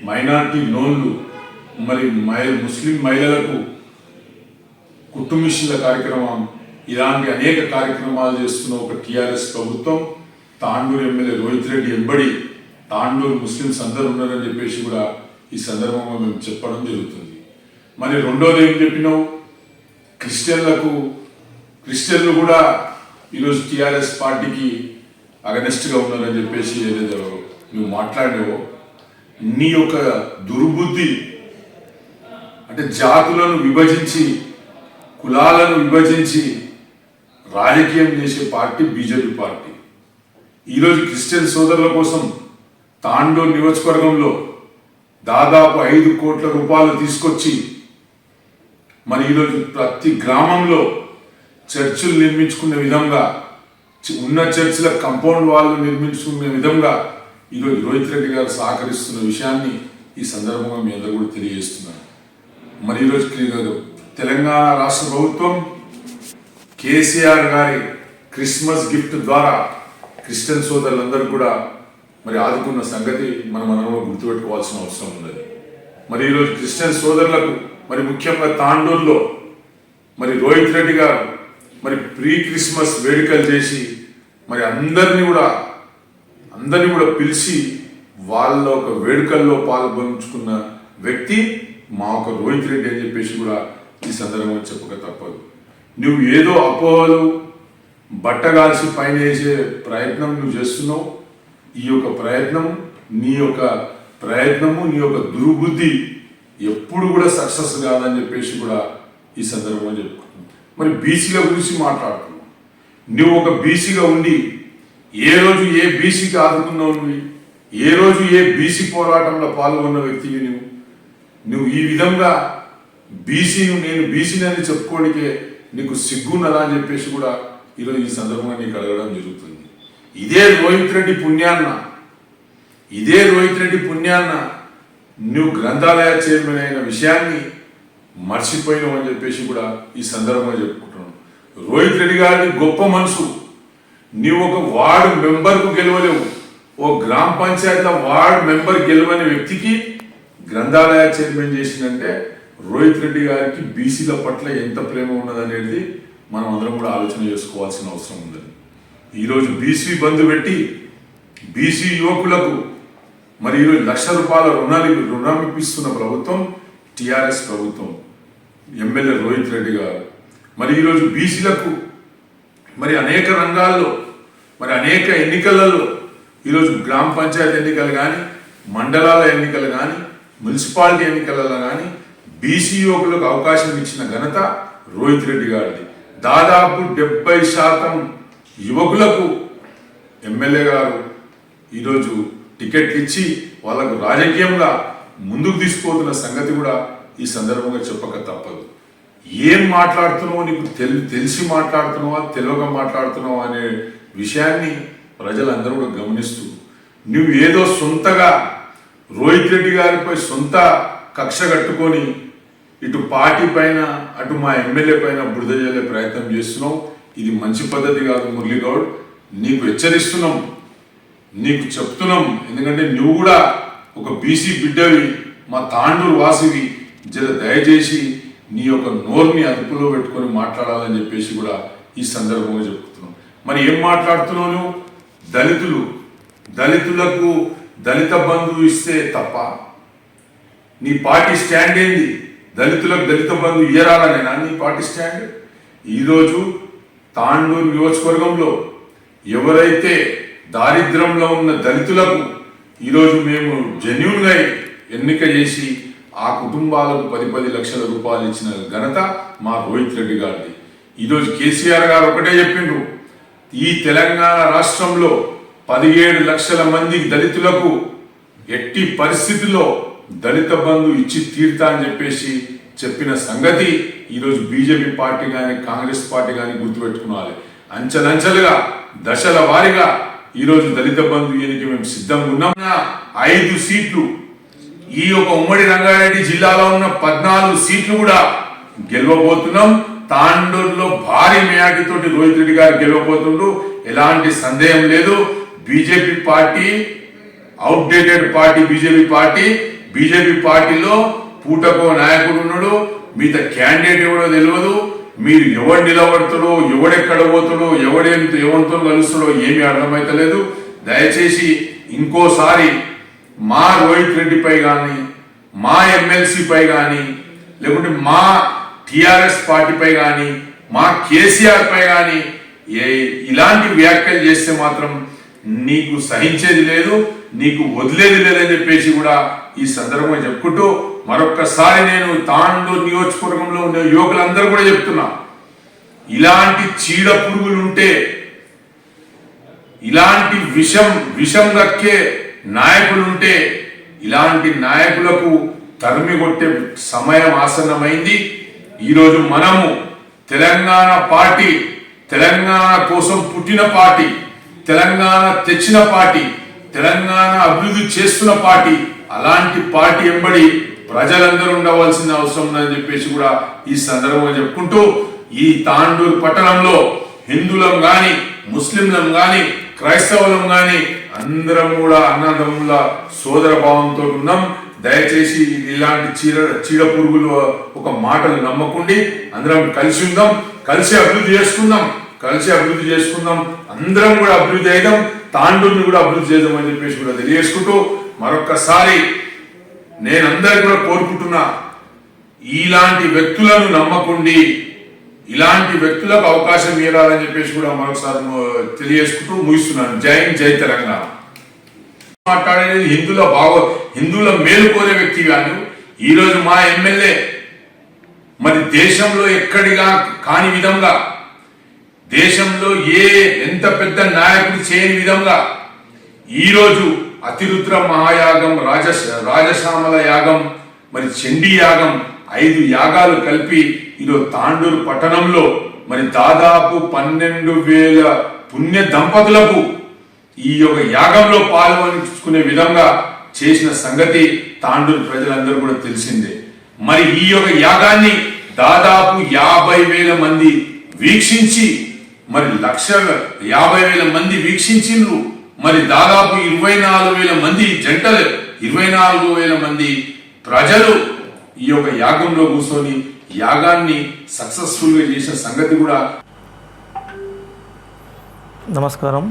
మైనారిటీ లోన్లు, మరి ముస్లిం మహిళలకు కుటుంబిషన్ల కార్యక్రమం, ఇలాంటి అనేక కార్యక్రమాలు చేస్తున్న ఒక టీఆర్ఎస్ ప్రభుత్వం తాండూరు ఎమ్మెల్యే రోహిత్ రెడ్డి ఎంబడి తాండూరు ముస్లిమ్స్ అందరూ ఉన్నారని చెప్పేసి కూడా ఈ సందర్భంగా మేము చెప్పడం జరుగుతుంది. మరి రెండోది ఏం చెప్పినావు, క్రిస్టియన్లు కూడా ఈరోజు టీఆర్ఎస్ పార్టీకి అగనెస్ట్గా ఉన్నారని చెప్పేసి ఏదైతే నువ్వు మాట్లాడావో, నీ యొక్క దుర్బుద్ధి అంటే జాతులను విభజించి కులాలను విభజించి రాజకీయం చేసే పార్టీ బీజేపీ పార్టీ. ఈరోజు క్రిస్టియన్ సోదరుల కోసం తాండూరు నియోజకవర్గంలో దాదాపు 5 కోట్ల రూపాయలు తీసుకొచ్చి మరి ఈరోజు ప్రతి గ్రామంలో చర్చిలు నిర్మించుకునే విధంగా, ఉన్న చర్చిల కాంపౌండ్ వాళ్ళు నిర్మించుకునే విధంగా ఈరోజు రోహిత్ రెడ్డి గారు సహకరిస్తున్న విషయాన్ని ఈ సందర్భంగా మీ అందరూ కూడా తెలియజేస్తున్నాను. మరి ఈరోజు తెలంగాణ రాష్ట్ర ప్రభుత్వం కేసీఆర్ గారి క్రిస్మస్ గిఫ్ట్ ద్వారా క్రిస్టియన్ సోదరులందరూ కూడా మరి ఆదుకున్న సంగతి మనం గుర్తుపెట్టుకోవాల్సిన అవసరం ఉన్నది. మరి ఈరోజు క్రిస్టియన్ సోదరులకు మరి ముఖ్యంగా తాండూరులో మరి రోహిత్ రెడ్డి గారు మరి ప్రీ క్రిస్మస్ వేడుకలు చేసి మరి అందరినీ కూడా పిలిచి వాళ్ళ ఒక వేడుకల్లో పాల్గొంచుకున్న వ్యక్తి మా ఒక రోహిత్ రెడ్డి అని చెప్పేసి కూడా ఈ సందర్భంగా చెప్పక తప్పదు. నువ్వు ఏదో అపోహలు బట్టగాల్సి పైన వేసే ప్రయత్నం నువ్వు చేస్తున్నావు. ఈ యొక్క ప్రయత్నము నీ యొక్క దుర్బుద్ధి ఎప్పుడు కూడా సక్సెస్ కాదని చెప్పేసి కూడా ఈ సందర్భంగా చెప్పుకుంటున్నావు. మరి బీసీల గురించి మాట్లాడుతున్నావు. నువ్వు ఒక బీసీగా ఉండి ఏ రోజు ఏ బీసీకి ఆదుకున్నావు, నువ్వు ఏ రోజు ఏ బీసీ పోరాటంలో పాల్గొన్న వ్యక్తివి నువ్వు ఈ విధంగా నేను బీసీని అని చెప్పుకోవడానికే నీకు సిగ్గున్నదా అని చెప్పేసి కూడా ఈరోజు ఈ సందర్భంగా నీకు అడగడం జరుగుతుంది. ఇదే రోహిత్ రెడ్డి పుణ్యాన్న నువ్వు గ్రంథాలయ చైర్మన్ అయిన విషయాన్ని మర్చిపోయినావు అని చెప్పేసి కూడా ఈ సందర్భంగా చెప్పుకుంటున్నాను. రోహిత్ రెడ్డి గారిని గొప్ప మనసు, నువ్వు ఒక వార్డు మెంబర్కు గెలవలేవు. ఓ గ్రామ పంచాయతీలో వార్డు మెంబర్ గెలవని వ్యక్తికి గ్రంథాలయ చైర్మన్ చేసిందంటే రోహిత్ రెడ్డి గారికి బీసీల పట్ల ఎంత ప్రేమ ఉన్నదనేది మనం అందరం కూడా ఆలోచన చేసుకోవాల్సిన అవసరం ఉందని ఈరోజు బీసీ బంధు పెట్టి బీసీ యువకులకు మరి ఈరోజు ₹1,00,000 రుణం ఇప్పిస్తున్న ప్రభుత్వం టీఆర్ఎస్ ప్రభుత్వం, ఎమ్మెల్యే రోహిత్ రెడ్డి గారు. మరి ఈరోజు బీసీలకు మరి అనేక రంగాల్లో మరి అనేక ఎన్నికలలో ఈరోజు గ్రామ పంచాయతీ ఎన్నికలు కానీ, మండలాల ఎన్నికలు కానీ, మున్సిపాలిటీ ఎన్నికలలో కానీ బీసీ యువకులకు అవకాశం ఇచ్చిన ఘనత రోహిత్ రెడ్డి గారిది. దాదాపు 70% యువకులకు ఎమ్మెల్యే గారు ఈరోజు టికెట్లు ఇచ్చి వాళ్ళకు రాజకీయంగా ముందుకు తీసుకుపోతున్న సంగతి కూడా ఈ సందర్భంగా చెప్పక తప్పదు. ఏం మాట్లాడుతున్నావో నీకు తెలిసి మాట్లాడుతున్నావా తెలియక మాట్లాడుతున్నావా అనే విషయాన్ని ప్రజలందరూ కూడా గమనిస్తూ నువ్వు ఏదో సొంతగా రోహిత్ రెడ్డి గారిపై సొంత కక్ష కట్టుకొని ఇటు పార్టీ పైన అటు మా ఎమ్మెల్యే పైన బురద జల్లే ప్రయత్నం చేస్తున్నావు. ఇది మంచి పద్ధతి కాదు మురళీగౌడ్. నీకు హెచ్చరిస్తున్నాం, నీకు చెప్తున్నాం. ఎందుకంటే నువ్వు కూడా ఒక బీసీ బిడ్డవి, మా తాండూరు వాసివి. దయచేసి నీ యొక్క నోరుని అదుపులో పెట్టుకొని మాట్లాడాలని చెప్పేసి కూడా ఈ సందర్భంగా చెప్తున్నాం. మరి ఏం మాట్లాడుతున్నావు నువ్వు? దళితులకు దళిత బంధువు ఇస్తే తప్ప నీ పార్టీ స్టాండ్ ఏంది? దళితులకు దళిత బంధువు ఇయ్యరాలనేనా నీ పార్టీ స్టాండ్? ఈరోజు తాండూరు నియోజకవర్గంలో ఎవరైతే దారిద్ర్యంలో ఉన్న దళితులకు ఈరోజు మేము జెన్యూన్గా ఎన్నిక చేసి ఆ కుటుంబాలకు 10 లక్షల రూపాయలు ఇచ్చిన ఘనత మా రోహిత్ రెడ్డి గారిది. ఈరోజు కేసీఆర్ గారు ఒకటే చెప్పిండ్రు, ఈ తెలంగాణ రాష్ట్రంలో 17 లక్షల మంది దళితులకు ఎట్టి పరిస్థితుల్లో దళిత బంధు ఇచ్చి తీరుతా అని చెప్పేసి చెప్పిన సంగతి ఈరోజు బీజేపీ పార్టీ కానీ కాంగ్రెస్ పార్టీ కానీ గుర్తుపెట్టుకోవాలి. అంచెలంచెలుగా దశల వారీగా ఈరోజు దళిత బంధు ఎన్నిక మేము సిద్ధంగా ఉన్నాం. 5 సీట్లు ఈ యొక్క ఉమ్మడి రంగారెడ్డి జిల్లాలో ఉన్న 14 సీట్లు కూడా గెలవబోతున్నాం. తాండూరులో భారీ మేయాటితోటి రోహిత్ రెడ్డి గారు గెలవబోతుండ్రు, ఎలాంటి సందేహం లేదు. BJP party outdated party. BJP పార్టీలో పూటకో నాయకుడు ఉన్నాడు, మిగతా క్యాండిడేట్ ఎవడో తెలియదు. మీరు ఎవడు నిలబడతాడో, ఎవడెక్కడ పోతాడో, ఎవరితో కలుస్తాడో ఏమీ అర్థమైతలేదు. దయచేసి ఇంకోసారి మా రోహిత్ రెడ్డిపై కానీ, మా ఎమ్మెల్సీపై కానీ, లేకుంటే మా టిఆర్ఎస్ పార్టీపై కానీ, మా కేసీఆర్ పై కానీ ఇలాంటి వ్యాఖ్యలు చేస్తే మాత్రం నీకు సహించేది లేదు, నీకు వదిలేది లేదని చెప్పేసి కూడా ఈ సందర్భంగా చెప్పుకుంటూ మరొక్కసారి నేను తాండూరు నియోజకవర్గంలో ఉన్న యువకులందరూ కూడా చెప్తున్నా, ఇలాంటి చీడ పురుగులుంటే, ఇలాంటి విషం దక్కే నాయకులుంటే ఇలాంటి నాయకులకు తరిమి కొట్టే సమయం ఆసన్నమైంది. ఈరోజు మనము తెలంగాణ పార్టీ, తెలంగాణ కోసం పుట్టిన పార్టీ, తెలంగాణ తెచ్చిన పార్టీ, తెలంగాణ అభివృద్ధి చేస్తున్న పార్టీ, అలాంటి పార్టీ వెంబడి ప్రజలందరూ ఉండవలసిన అవసరం ఉందని చెప్పేసి కూడా ఈ సందర్భంగా చెప్పుకుంటూ, ఈ తాండూరు పట్టణంలో హిందువులం కానీ, ముస్లింలం కానీ, క్రైస్తవులం కానీ అందరం కూడా అన్నదమ్ముల సోదర భావంతో ఉన్నాం. దయచేసి ఇలాంటి చీడ పురుగులు ఒక మాటలు నమ్మకండి. అందరం కలిసి ఉందాం, కలిసి అభివృద్ధి చేసుకుందాం, అందరం కూడా అభివృద్ధి అయిదాం, తాండూరుని కూడా అభివృద్ధి చేద్దాం అని చెప్పేసి కూడా తెలియజేసుకుంటూ మరొక్కసారి నేను అందరికీ కూడా కోరుకుంటున్నా, ఇలాంటి వ్యక్తులను నమ్మకండి, ఇలాంటి వ్యక్తులకు అవకాశం ఇవ్వాలని చెప్పేసి కూడా మరొకసారి తెలియజేసుకుంటూ ముగిస్తున్నాను. జై తెలంగాణ. మాట్లాడేది హిందువుల మేలు కోరే వ్యక్తి కాదు. ఈరోజు మా ఎమ్మెల్యే మరి దేశంలో ఎక్కడిగా కాని విధంగా, దేశంలో ఎంత పెద్ద నాయకుడు చేయని విధంగా ఈరోజు అతిరుద్ర మహాయాగం, రాజశ్యామల యాగం, మరి చండీ యాగం, 5 యాగాలు కలిపి ఈరోజు తాండూరు పట్టణంలో మరి దాదాపు 12,000 పుణ్య దంపతులకు ఈ యొక్క యాగంలో పాల్గొనే విధంగా చేసిన సంగతి తాండూరు ప్రజలందరూ కూడా తెలిసిందే. మరి ఈ యొక్క యాగాన్ని దాదాపు 50,000 మంది వీక్షించి, మరి 1,50,000 మంది వీక్షించిండ్రు. మరి దాదాపు 24,000 మంది జంటలు, 24,000 మంది ప్రజలు ఈ యొక్క యాగంలో కూర్చొని యాగాన్ని సక్సెస్ఫుల్ గా చేసిన సంగతి కూడా. నమస్కారం.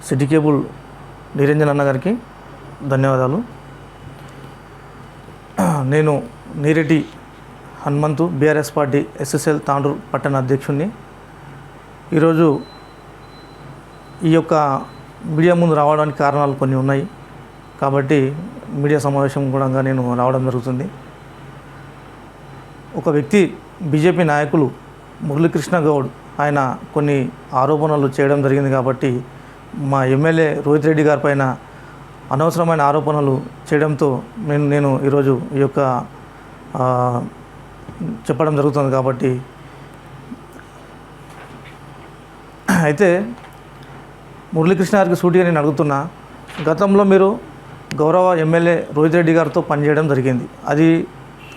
సిటీ కేబుల్ నిరంజన్ అన్న గారికి ధన్యవాదాలు. నేను Neereddy Hanumanthu, BRS party SSL Tandur పట్టణ అధ్యక్షుడిని. ఈరోజు ఈ యొక్క మీడియా ముందు రావడానికి కారణాలు కొన్ని ఉన్నాయి కాబట్టి మీడియా సమావేశం కూడా నేను రావడం జరుగుతుంది. ఒక వ్యక్తి, బీజేపీ నాయకులు మురళీకృష్ణ గౌడ్, ఆయన కొన్ని ఆరోపణలు చేయడం జరిగింది కాబట్టి మా ఎమ్మెల్యే రోహిత్ రెడ్డి గారి పైన అనవసరమైన ఆరోపణలు చేయడంతో నేను ఈరోజు ఈ యొక్క చెప్పడం జరుగుతుంది. కాబట్టి అయితే మురళీకృష్ణ గారికి సూటిగా నేను అడుగుతున్నా, గతంలో మీరు గౌరవ ఎమ్మెల్యే రోహిత్ రెడ్డి గారితో పనిచేయడం జరిగింది. అది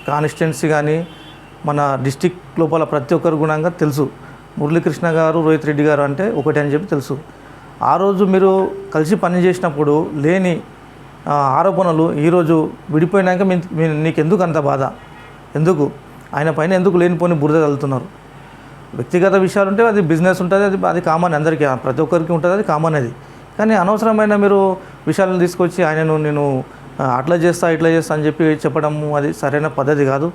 కాన్స్టిట్యున్సీ కానీ మన డిస్టిక్ లోపల ప్రతి ఒక్కరు గుణంగా తెలుసు. మురళీకృష్ణ గారు, రోహిత్ రెడ్డి గారు అంటే ఒకటి అని చెప్పి తెలుసు. ఆ రోజు మీరు కలిసి పనిచేసినప్పుడు లేని ఆరోపణలు ఈరోజు విడిపోయినాక నీకెందుకు అంత బాధ? ఎందుకు ఆయన పైన ఎందుకు లేనిపోని బురద తల్లుతున్నారు? వ్యక్తిగత విషయాలు ఉంటే అది బిజినెస్ ఉంటుంది, అది కామన్, అందరికీ ప్రతి ఒక్కరికి ఉంటుంది, అది కామన్. అది కానీ అనవసరమైన మీరు విషయాలను తీసుకొచ్చి ఆయనను నేను అట్లా చేస్తా ఇట్లా చేస్తా అని చెప్పి చెప్పడము అది సరైన పద్ధతి కాదు.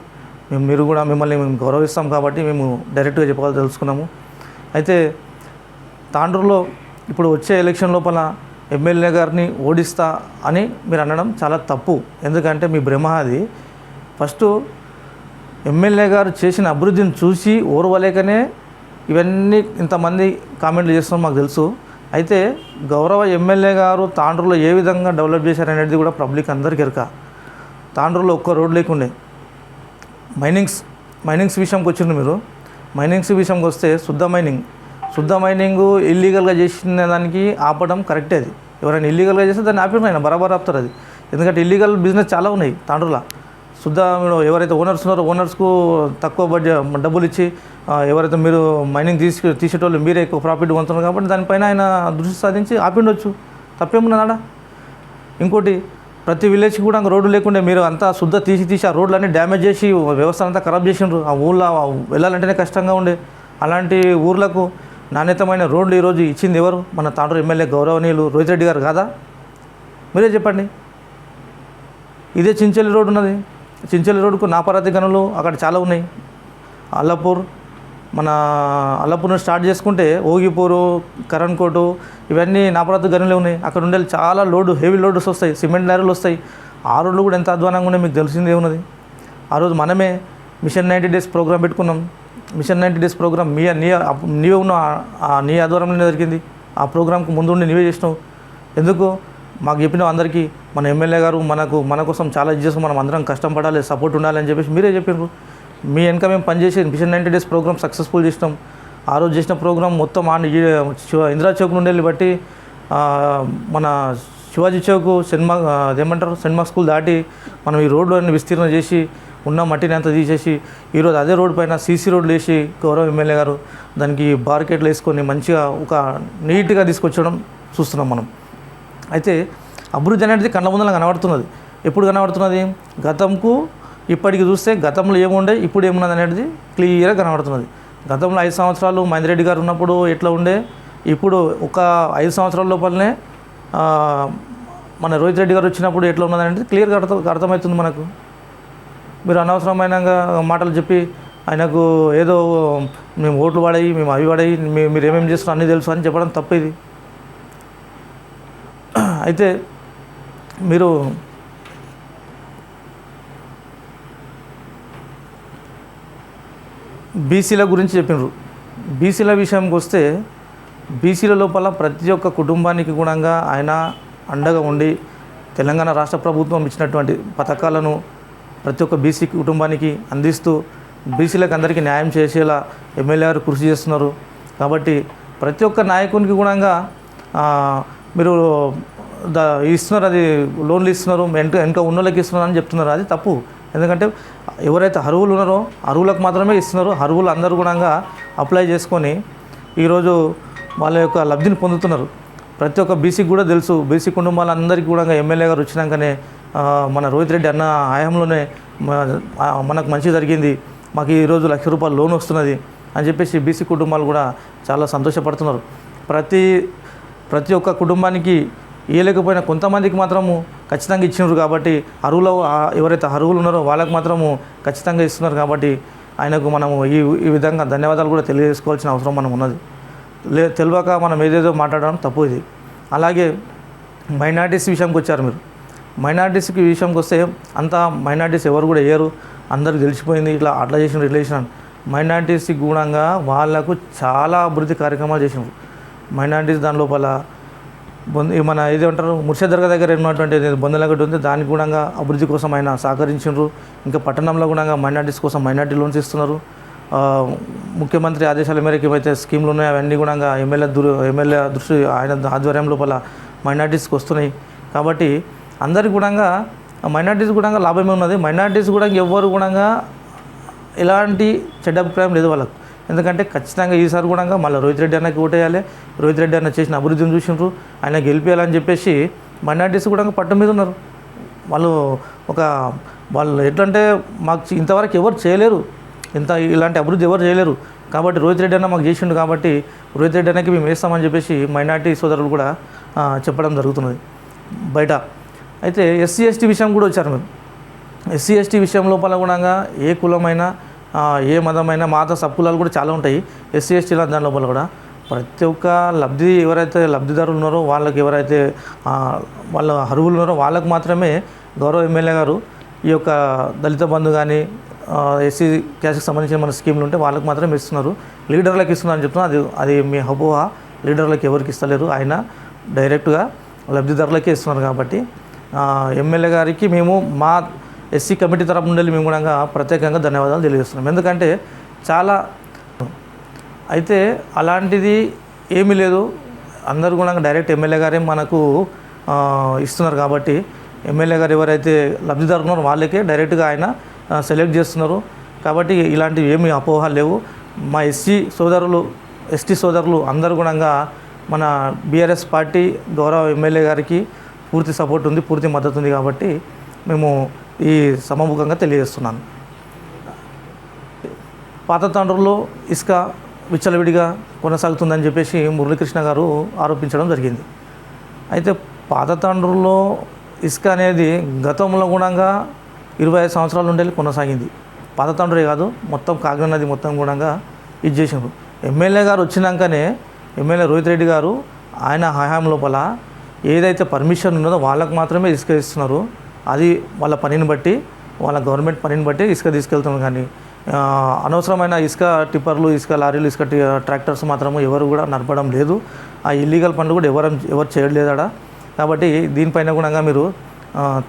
మీరు కూడా మిమ్మల్ని మేము గౌరవిస్తాం కాబట్టి మేము డైరెక్ట్గా చెప్పాలి తెలుసుకున్నాము. అయితే తాండూరులో ఇప్పుడు వచ్చే ఎలక్షన్ లోపల ఎమ్మెల్యే గారిని ఓడిస్తా అని మీరు అనడం చాలా తప్పు. ఎందుకంటే మీ భ్రమ అది. ఫస్ట్ ఎమ్మెల్యే గారు చేసిన అభివృద్ధిని చూసి ఓర్వలేకనే ఇవన్నీ ఇంతమంది కామెంట్లు చేస్తున్నాం, మాకు తెలుసు. అయితే గౌరవ ఎమ్మెల్యే గారు తాండూరులో ఏ విధంగా డెవలప్ చేశారనేది కూడా పబ్లిక్ అందరికీ ఎరక. తాండూరులో ఒక్క రోడ్ లేకుండే, మైనింగ్స్ విషయంకి వచ్చిండ్రు మీరు. మైనింగ్స్ విషయంకి వస్తే శుద్ధ మైనింగ్ ఇల్లీగల్గా చేసిన దానికి ఆపడం కరెక్టే. అది ఎవరైనా ఇల్లీగల్గా చేస్తే దాన్ని ఆపిన బరాబర్ ఆపుతారు అది. ఎందుకంటే ఇల్లీగల్ బిజినెస్ చాలా ఉన్నాయి తాండూరులో. శుద్ధ ఎవరైతే ఓనర్స్ ఉన్నారో ఓనర్స్కు తక్కువ డబ్బులు ఇచ్చి ఎవరైతే మీరు మైనింగ్ తీసేటోళ్ళు మీరే ఎక్కువ ప్రాఫిట్ పొందుతున్నారు కాబట్టి దానిపైన ఆయన దృష్టి సాధించి ఆపిండొచ్చు, తప్పేమున్నదా. ఇంకోటి ప్రతి విలేజ్కి కూడా రోడ్డు లేకుండే మీరు అంతా శుద్ధ తీసి ఆ రోడ్లన్నీ డ్యామేజ్ చేసి వ్యవస్థ అంతా ఖరాబ్ చేసిండ్రు. ఆ ఊళ్ళో వెళ్ళాలంటేనే కష్టంగా ఉండే. అలాంటి ఊర్లకు నాణ్యతమైన రోడ్లు ఈరోజు ఇచ్చింది ఎవరు? మన తాండూరు ఎమ్మెల్యే గౌరవనీయులు రోహిత్ రెడ్డి గారు కాదా? మీరే చెప్పండి. ఇదే చించెల్లి రోడ్డు ఉన్నది. చించెల్లి రోడ్డుకు నాపరాతి గనులు అక్కడ చాలా ఉన్నాయి. అల్లపూర్ నుంచి స్టార్ట్ చేసుకుంటే ఓగిపూరు, కరణ్కోటు ఇవన్నీ నాపరాతి గనులే ఉన్నాయి. అక్కడ ఉండే చాలా హెవీ లోడ్స్ వస్తాయి, సిమెంట్ లారీలు వస్తాయి. ఆ రోడ్లు కూడా ఎంత అధ్వానంగా ఉన్నాయి మీకు తెలిసిందే ఉన్నది. ఆ రోజు మనమే మిషన్ 90 డేస్ ప్రోగ్రాం పెట్టుకున్నాం. మిషన్ 90 డేస్ ప్రోగ్రాం నీవే ఉన్న నీ ఆధ్వర్యంలోనే జరిగింది. ఆ ప్రోగ్రాంకు ముందుండి నీవే చేసినావు. ఎందుకు మాకు చెప్పినావు అందరికీ మన ఎమ్మెల్యే గారు మన కోసం చాలా చేస్తాం, మనం అందరం కష్టపడాలి, సపోర్ట్ ఉండాలి అని చెప్పేసి మీరే చెప్పినారు. మీ వెనక మేము పనిచేసి మిషన్ 90 డేస్ ప్రోగ్రామ్ సక్సెస్ఫుల్ చేసినాం. ఆ రోజు చేసిన ప్రోగ్రామ్ మొత్తం ఇందిరా చౌక్ నుండి వెళ్ళి బట్టి మన Shivaji Chowk saint mark school దాటి మనం ఈ రోడ్లు అన్ని విస్తీర్ణం చేసి ఉన్న మట్టిని అంతా తీసేసి ఈరోజు అదే రోడ్డు పైన సీసీ రోడ్లు వేసి గౌరవ ఎమ్మెల్యే గారు దానికి బార్కెట్లు వేసుకొని మంచిగా ఒక నీట్గా తీసుకొచ్చడం చూస్తున్నాం మనం. అయితే అభివృద్ధి అనేది కళ్ళ ముందర కనబడుతున్నది. ఎప్పుడు కనబడుతున్నది? గతంకు ఇప్పటికి చూస్తే గతంలో ఏముండే ఇప్పుడు ఏమున్నది అనేది క్లియర్గా కనబడుతున్నది. గతంలో 5 సంవత్సరాలు మహేందర్ రెడ్డి గారు ఉన్నప్పుడు ఎట్లా ఉండే, ఇప్పుడు ఒక 5 సంవత్సరాల లోపలనే మన రోహిత్ రెడ్డి గారు వచ్చినప్పుడు ఎట్లా ఉన్నది అనేది క్లియర్గా అర్థమవుతుంది మనకు. మీరు అనవసరమైన మాటలు చెప్పి ఆయనకు ఏదో మేము ఓట్లు పడాయి, మేము అవి పడాయి, మీరు ఏమేమి చేస్తున్నారో అన్నీ తెలుసు అని చెప్పడం తప్పు ఇది. అయితే మీరు బీసీల గురించి చెప్పినారు. బీసీల విషయంకి వస్తే బీసీల లోపల ప్రతి ఒక్క కుటుంబానికి గుణంగా ఆయన అండగా ఉండి తెలంగాణ రాష్ట్ర ప్రభుత్వం ఇచ్చినటువంటి పథకాలను ప్రతి ఒక్క బీసీ కుటుంబానికి అందిస్తూ బీసీలకు అందరికీ న్యాయం చేసేలా ఎమ్మెల్యే గారు కృషి చేస్తున్నారు. కాబట్టి ప్రతి ఒక్క నాయకునికి గుణంగా మీరు ఇస్తున్నారు, అది లోన్లు ఇస్తున్నారు, వెనక ఉన్నోళ్ళకి ఇస్తున్నారు అని చెప్తున్నారు. అది తప్పు. ఎందుకంటే ఎవరైతే అర్హులు ఉన్నారో అర్హులకు మాత్రమే ఇస్తున్నారు. అర్హులు అందరూ కూడా అప్లై చేసుకొని ఈరోజు వాళ్ళ యొక్క లబ్ధిని పొందుతున్నారు. ప్రతి ఒక్క బీసీకి కూడా తెలుసు. బీసీ కుటుంబాలందరికీ కూడా ఎమ్మెల్యే గారు వచ్చినాకనే మన రోహిత్ రెడ్డి అన్న హయాంలోనే మనకు మంచి జరిగింది, మాకు ఈరోజు ₹1,00,000 లోన్ వస్తున్నది అని చెప్పేసి బీసీ కుటుంబాలు కూడా చాలా సంతోషపడుతున్నారు. ప్రతి ఒక్క కుటుంబానికి ఇవ్వలేకపోయినా కొంతమందికి మాత్రము ఖచ్చితంగా ఇచ్చినారు. కాబట్టి ఎవరైతే అర్హులు ఉన్నారో వాళ్ళకి మాత్రము ఖచ్చితంగా ఇస్తున్నారు. కాబట్టి ఆయనకు మనము ఈ విధంగా ధన్యవాదాలు కూడా తెలియజేసుకోవాల్సిన అవసరం మనం ఉన్నది. తెలియక మనం ఏదేదో మాట్లాడడం తప్పు ఇది. అలాగే మైనారిటీస్ విషయంకి వచ్చారు మీరు. మైనారిటీస్కి విషయంకి వస్తే అంతా మైనారిటీస్ ఎవరు కూడా వేయరు, అందరికి తెలిసిపోయింది అట్లా చేసినారు ఇట్లా చేసినారు. మైనారిటీస్కి గుణంగా వాళ్ళకు చాలా అభివృద్ధి కార్యక్రమాలు చేసినారు. మైనారిటీస్ దాని లోపల మన ఏదేమంటారు ముర్షిద్ దర్గా దగ్గర ఉన్నటువంటి బొందలగడ్డ ఉంది, దానికి గుణంగా అభివృద్ధి కోసం ఆయన సహకరించారు. ఇంకా పట్టణంలో గుణంగా మైనారిటీస్ కోసం మైనారిటీ లోన్స్ ఇస్తున్నారు. ముఖ్యమంత్రి ఆదేశాల మేరకు ఏవైతే స్కీమ్లు ఉన్నాయో అవన్నీ కూడా ఎమ్మెల్యే దృష్టి ఆయన ఆధ్వర్యం లోపల మైనారిటీస్కి వస్తున్నాయి. కాబట్టి అందరికి కూడా మైనారిటీస్ కూడా లాభమే ఉన్నది. మైనారిటీస్ కూడా ఎవ్వరు కూడా ఎలాంటి చెడ్డ అభిప్రాయం లేదు వాళ్ళకు. ఎందుకంటే ఖచ్చితంగా ఈసారి కూడా మళ్ళీ రోహిత్ రెడ్డి అన్నకి ఓటేయాలి, రోహిత్ రెడ్డి అన్న చేసిన అభివృద్ధిని చూసినారు, ఆయన గెలిపేయాలని చెప్పేసి మైనారిటీస్ కూడా పట్టు మీద ఉన్నారు. వాళ్ళు ఎట్లంటే మాకు ఇంతవరకు ఎవరు చేయలేరు, ఇలాంటి అభివృద్ధి ఎవరు చేయలేరు. కాబట్టి రోహిత్ రెడ్డి అన్న మాకు చేసిండు కాబట్టి రోహిత్ రెడ్డి అన్నకి మేము వేస్తామని చెప్పేసి మైనారిటీ సోదరులు కూడా చెప్పడం జరుగుతున్నది బయట. అయితే ఎస్సీ ఎస్టీ విషయం కూడా వచ్చారు మీరు. ఎస్సీ ఎస్టీ విషయం లోపల కూడా ఏ కులమైనా ఏ మతమైనా మాత సబ్కులాలు కూడా చాలా ఉంటాయి. ఎస్సీ ఎస్టీల దాని లోపల కూడా ప్రతి ఒక్క ఎవరైతే లబ్ధిదారులు ఉన్నారో వాళ్ళకి ఎవరైతే వాళ్ళ అర్హులు ఉన్నారో వాళ్ళకు మాత్రమే గౌరవ ఎమ్మెల్యే గారు ఈ యొక్క దళిత బంధు కానీ ఎస్సీ క్యాస్ట్కి సంబంధించిన మన స్కీమ్లు ఉంటే వాళ్ళకి మాత్రమే ఇస్తున్నారు. లీడర్లకు ఇస్తున్నారని చెప్తున్నారు. అది మీ అపోహ. లీడర్లకు ఎవరికి ఇస్తలేరు, ఆయన డైరెక్ట్గా లబ్ధిదారులకే ఇస్తున్నారు. కాబట్టి ఎమ్మెల్యే గారికి మేము ఎస్సీ కమిటీ తరపు నుండి మేము కూడా ప్రత్యేకంగా ధన్యవాదాలు తెలియజేస్తున్నాం. ఎందుకంటే చాలా అయితే అలాంటిది ఏమీ లేదు. అందరూ కూడా డైరెక్ట్ ఎమ్మెల్యే గారే మనకు ఇస్తున్నారు కాబట్టి ఎమ్మెల్యే గారు ఎవరైతే లబ్ధిదారులు ఉన్నారో వాళ్ళకే డైరెక్ట్గా ఆయన సెలెక్ట్ చేస్తున్నారు. కాబట్టి ఇలాంటివి ఏమీ అపోహలు లేవు. మా ఎస్టీ సోదరులు అందరూ కూడా మన బీఆర్ఎస్ పార్టీ గౌరవ ఎమ్మెల్యే గారికి పూర్తి సపోర్ట్ ఉంది, పూర్తి మద్దతు ఉంది. కాబట్టి మేము ఈ సమాముఖంగా తెలియజేస్తున్నాను. పాత తండ్రుల్లో ఇసుక విచ్చలవిడిగా కొనసాగుతుందని చెప్పేసి మురళీకృష్ణ గారు ఆరోపించడం జరిగింది. అయితే పాత తండ్రుల్లో ఇసుక అనేది గతంలో కూడా 25 సంవత్సరాల నుండి కొనసాగింది. పాత తండ్రే కాదు, మొత్తం కాకినాడ నది మొత్తం కూడా ఇది చేసినారు. ఎమ్మెల్యే గారు వచ్చినాకనే ఎమ్మెల్యే రోహిత్ రెడ్డి గారు ఆయన హయాం లోపల ఏదైతే పర్మిషన్ ఉన్నదో వాళ్ళకు మాత్రమే ఇసుక ఇస్తున్నారు. అది వాళ్ళ పనిని బట్టి, వాళ్ళ గవర్నమెంట్ పనిని బట్టి ఇసుక తీసుకెళ్తున్నారు. కానీ అనవసరమైన ఇసుక టిప్పర్లు, ఇసుక లారీలు, ఇసుక ట్రాక్టర్స్ మాత్రము ఎవరు కూడా నడపడం లేదు. ఆ ఇల్లీగల్ పనులు కూడా ఎవరు చేయలేదా. కాబట్టి దీనిపైన కూడా మీరు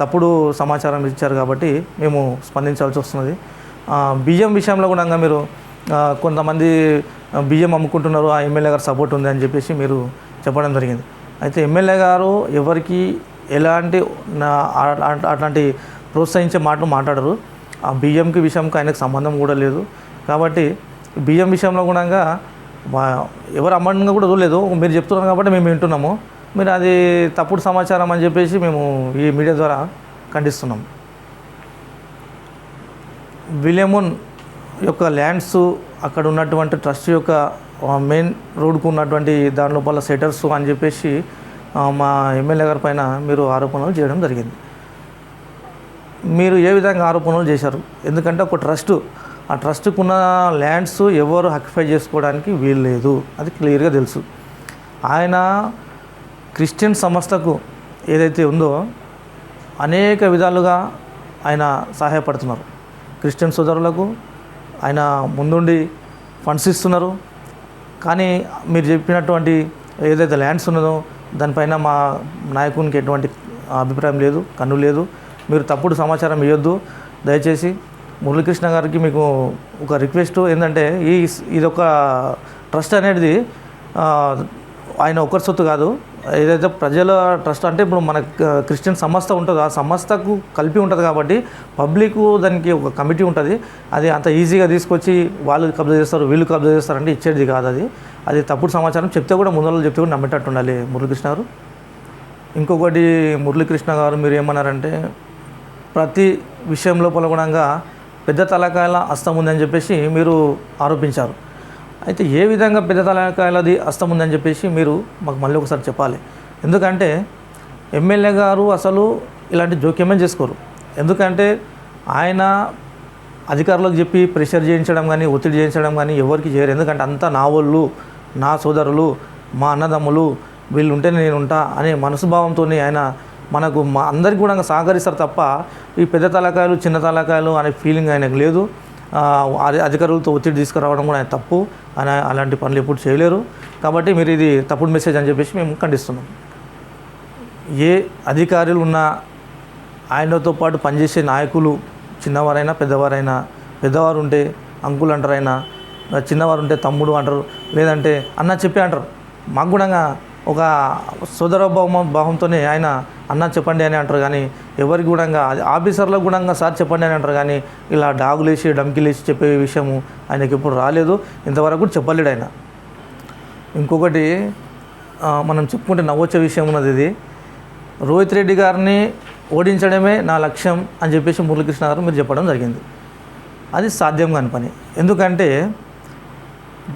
తప్పుడు సమాచారం ఇచ్చారు కాబట్టి మేము స్పందించాల్సి వస్తున్నది. బియ్యం విషయంలో కూడా మీరు కొంతమంది బియ్యం అమ్ముకుంటున్నారు, ఆ ఎమ్మెల్యే గారు సపోర్ట్ ఉంది అని చెప్పేసి మీరు చెప్పడం జరిగింది. అయితే ఎమ్మెల్యే గారు ఎవరికి ఎలాంటి అట్లాంటి ప్రోత్సహించే మాటలు మాట్లాడరు. ఆ బియ్యంకి విషయంకి ఆయనకు సంబంధం కూడా లేదు. కాబట్టి బియ్యం విషయంలో కూడా ఎవరు అమ్మంగా కూడా చూడలేదు. మీరు చెప్తున్నారు కాబట్టి మేము వింటున్నాము. మీరు అది తప్పుడు సమాచారం అని చెప్పేసి మేము ఈ మీడియా ద్వారా ఖండిస్తున్నాం. విలియమోన్ యొక్క ల్యాండ్స్, అక్కడ ఉన్నటువంటి ట్రస్ట్ యొక్క మెయిన్ రోడ్కు ఉన్నటువంటి దాని లోపల సెటర్స్ అని చెప్పేసి మా ఎమ్మెల్యే గారి పైన మీరు ఆరోపణలు చేయడం జరిగింది. మీరు ఏ విధంగా ఆరోపణలు చేశారు? ఎందుకంటే ఒక ట్రస్టు, ఆ ట్రస్ట్కు ఉన్న ల్యాండ్స్ ఎవరు ఆక్యుపై చేసుకోవడానికి వీలు లేదు, అది క్లియర్గా తెలుసు. ఆయన క్రిస్టియన్ సంస్థకు ఏదైతే ఉందో అనేక విధాలుగా ఆయన సహాయపడుతున్నారు. క్రిస్టియన్ సోదరులకు ఆయన ముందుండి ఫండ్స్ ఇస్తున్నారు. కానీ మీరు చెప్పినటువంటి ఏదైతే ల్యాండ్స్ ఉన్నదో దానిపైన మా నాయకునికి ఎటువంటి అభిప్రాయం లేదు, కన్ను లేదు. మీరు తప్పుడు సమాచారం ఇవ్వద్దు దయచేసి. మురళీకృష్ణ గారికి మీకు ఒక రిక్వెస్ట్ ఏంటంటే, ఇదొక ట్రస్ట్ అనేది ఆయన ఒక్కరి సొత్తు కాదు. ఏదైతే ప్రజల ట్రస్ట్ అంటే ఇప్పుడు మన క్రిస్టియన్ సంస్థ ఉంటుందో ఆ సంస్థకు కలిపి ఉంటుంది. కాబట్టి పబ్లిక్ దానికి ఒక కమిటీ ఉంటుంది. అది అంత ఈజీగా తీసుకొచ్చి వాళ్ళు కబ్జా చేస్తారు, వీళ్ళు కబ్జా చేస్తారంటే ఇచ్చేది కాదు. అది తప్పుడు సమాచారం చెప్తే కూడా ముందు చెప్తే కూడా నమ్మేటట్టు ఉండాలి మురళీకృష్ణ గారు. ఇంకొకటి మురళీకృష్ణ గారు మీరు ఏమన్నారంటే, ప్రతి విషయం లోపల కూడా పెద్ద తలకాయల హస్తం ఉందని చెప్పేసి మీరు ఆరోపించారు. అయితే ఏ విధంగా పెద్ద తలకాయలది హస్తం ఉందని చెప్పేసి మీరు మాకు మళ్ళీ ఒకసారి చెప్పాలి. ఎందుకంటే ఎమ్మెల్యే గారు అసలు ఇలాంటి జోక్యమే చేసుకోరు. ఎందుకంటే ఆయన అధికారులకు చెప్పి ప్రెషర్ చేయించడం కానీ, ఒత్తిడి చేయించడం కానీ ఎవరికి చేయరు. ఎందుకంటే అంతా నా వాళ్ళు, నా సోదరులు, మా అన్నదమ్ములు, వీళ్ళు ఉంటే నేను ఉంటా అనే మనసుభావంతో ఆయన మనకు మా అందరికీ కూడా సహకరిస్తారు తప్ప ఈ పెద్ద తలకాయలు, చిన్న తలకాయలు అనే ఫీలింగ్ ఆయనకు లేదు. అధికారులతో ఒత్తిడి తీసుకురావడం కూడా ఆయన తప్పు. ఆయన అలాంటి పనులు ఎప్పుడు చేయలేరు. కాబట్టి మీరు ఇది తప్పుడు మెసేజ్ అని చెప్పేసి మేము ఖండిస్తున్నాం. ఏ అధికారులు ఉన్నా ఆయనతో పాటు పనిచేసే నాయకులు చిన్నవారైనా పెద్దవారైనా, పెద్దవారు ఉంటే అంకుల్ అంటారు, ఆయన చిన్నవారు ఉంటే తమ్ముడు అంటారు, లేదంటే అన్న చెప్పి అంటారు. మాకు కూడా ఒక సోదర భావంతోనే ఆయన అన్న చెప్పండి అని అంటారు. కానీ ఎవరికి కూడా ఆఫీసర్లకు కూడా సార్ చెప్పండి అని అంటారు. కానీ ఇలా డాగులేసి డమ్కిలేసి చెప్పే విషయము ఆయనకి ఎప్పుడు రాలేదు, ఇంతవరకు కూడా చెప్పలేడు ఆయన. ఇంకొకటి మనం చెప్పుకుంటే నవ్వొచ్చే విషయం ఉన్నది. ఇది రోహిత్ రెడ్డి గారిని ఓడించడమే నా లక్ష్యం అని చెప్పేసి మురళీకృష్ణ గారు మీరు చెప్పడం జరిగింది. అది సాధ్యం కాని పని. ఎందుకంటే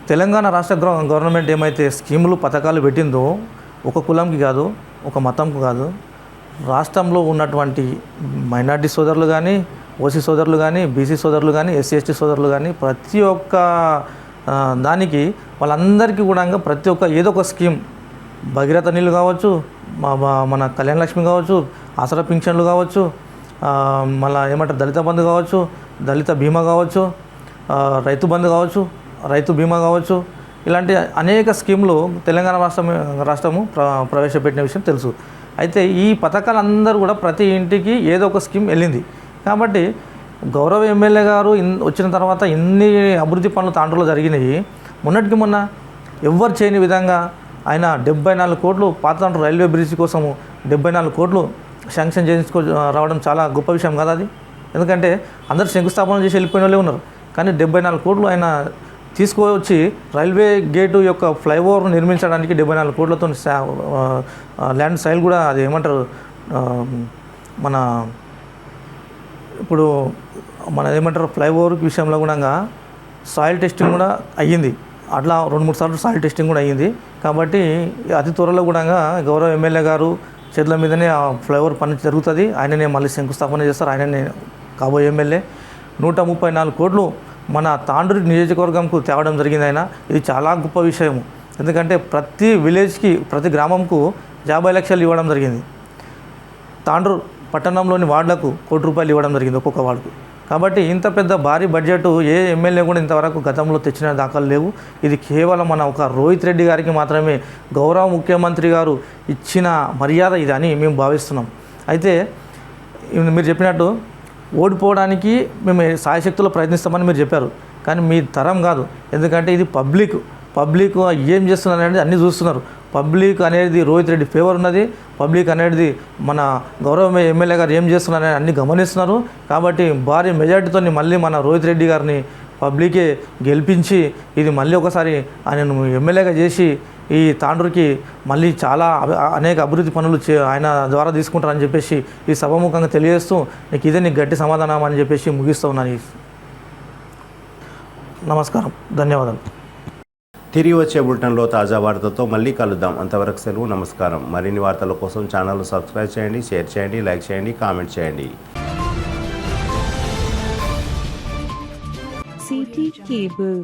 తెలంగాణ రాష్ట్ర గవర్నమెంట్ ఏమైతే స్కీములు పథకాలు పెట్టిందో ఒక కులంకి కాదు, ఒక మతంకు కాదు, రాష్ట్రంలో ఉన్నటువంటి మైనార్టీ సోదరులు కానీ, ఓసీ సోదరులు కానీ, బీసీ సోదరులు కానీ, ఎస్సీ ఎస్టీ సోదరులు కానీ ప్రతి ఒక్క దానికి వాళ్ళందరికీ కూడా ప్రతి ఒక్క ఏదో ఒక స్కీమ్, భగీరథ నీళ్ళు కావచ్చు, మన కళ్యాణ లక్ష్మి కావచ్చు, ఆసరా పింఛన్లు కావచ్చు, మళ్ళీ ఏమంటారు దళిత బంధు కావచ్చు, దళిత బీమా కావచ్చు, రైతు బంధు కావచ్చు, రైతు బీమా కావచ్చు, ఇలాంటి అనేక స్కీములు తెలంగాణ రాష్ట్రము ప్రవేశపెట్టిన విషయం తెలుసు. అయితే ఈ పథకాలందరూ కూడా ప్రతి ఇంటికి ఏదో ఒక స్కీమ్ వెళ్ళింది. కాబట్టి గౌరవ ఎమ్మెల్యే గారు వచ్చిన తర్వాత ఇన్ని అభివృద్ధి పనులు తాండ్రులో జరిగినాయి. మొన్నటికి మొన్న ఎవ్వరు చేయని విధంగా ఆయన 74 కోట్లు పాత తాండ్రు రైల్వే బ్రిడ్జ్ కోసము 74 కోట్లు శాంక్షన్ చేయించుకో రావడం చాలా గొప్ప విషయం కదా అది. ఎందుకంటే అందరు శంకుస్థాపన చేసి వెళ్ళిపోయిన వాళ్ళే ఉన్నారు, కానీ 74 కోట్లు ఆయన తీసుకువచ్చి రైల్వే గేటు యొక్క ఫ్లైఓవర్ నిర్మించడానికి 74 కోట్లతో ల్యాండ్ సైల్ కూడా అది ఏమంటారు మన ఇప్పుడు మన ఏమంటారు ఫ్లైఓవర్ విషయంలో కూడా సాయిల్ టెస్టింగ్ కూడా అయ్యింది. అట్లా 2-3 సార్లు సాయిల్ టెస్టింగ్ కూడా అయ్యింది. కాబట్టి అతి త్వరలో కూడా గౌరవ ఎమ్మెల్యే గారు చేతుల మీదనే ఆ ఫ్లైఓవర్ పని జరుగుతుంది. ఆయననే మళ్ళీ శంకుస్థాపన చేస్తారు. ఆయననే కాబోయే ఎమ్మెల్యే. 134 కోట్లు మన తాండూరు నియోజకవర్గంకు తేవడం జరిగింది. ఆయన ఇది చాలా గొప్ప విషయం. ఎందుకంటే ప్రతి విలేజ్కి ప్రతి గ్రామంకు 50 లక్షలు ఇవ్వడం జరిగింది. తాండూరు పట్టణంలోని వార్డులకు ₹1 కోటి ఇవ్వడం జరిగింది ఒక్కొక్క వార్డుకు. కాబట్టి ఇంత పెద్ద భారీ బడ్జెట్ ఏ ఎమ్మెల్యే కూడా ఇంతవరకు గతంలో తెచ్చిన దాఖలు లేవు. ఇది కేవలం మన ఒక రోహిత్ రెడ్డి గారికి మాత్రమే గౌరవ ముఖ్యమంత్రి గారు ఇచ్చిన మర్యాద ఇది అని మేము భావిస్తున్నాం. అయితే మీరు చెప్పినట్టు ఓడిపోవడానికి మేము సాయశక్తుల్లో ప్రయత్నిస్తామని మీరు చెప్పారు, కానీ మీ తరం కాదు. ఎందుకంటే ఇది పబ్లిక్ ఏం చేస్తున్నారు అనేది అన్నీ చూస్తున్నారు. పబ్లిక్ అనేది రోహిత్ రెడ్డి ఫేవర్ ఉన్నది. పబ్లిక్ అనేది మన గౌరవ ఎమ్మెల్యే గారు ఏం చేస్తున్నారని అన్నీ గమనిస్తున్నారు. కాబట్టి భారీ మెజార్టీతో మళ్ళీ మన రోహిత్ రెడ్డి గారిని పబ్లికే గెలిపించి ఇది మళ్ళీ ఒకసారి ఆయనను ఎమ్మెల్యేగా చేసి ఈ తాండూరుకి మళ్ళీ చాలా అనేక అభివృద్ధి పనులు ఆయన ద్వారా తీసుకుంటారని చెప్పేసి ఈ సభాముఖంగా తెలియజేస్తూ నీకు గట్టి సమాధానం అని చెప్పేసి ముగిస్తూ ఉన్నాను. నమస్కారం, ధన్యవాదాలు. తిరిగి వచ్చే బులెటిన్లో తాజా వార్తలతో మళ్ళీ కలుద్దాం. అంతవరకు సెలవు, నమస్కారం. మరిన్ని వార్తల కోసం ఛానల్ సబ్స్క్రైబ్ చేయండి, షేర్ చేయండి, లైక్ చేయండి, కామెంట్ చేయండి. CT Cable.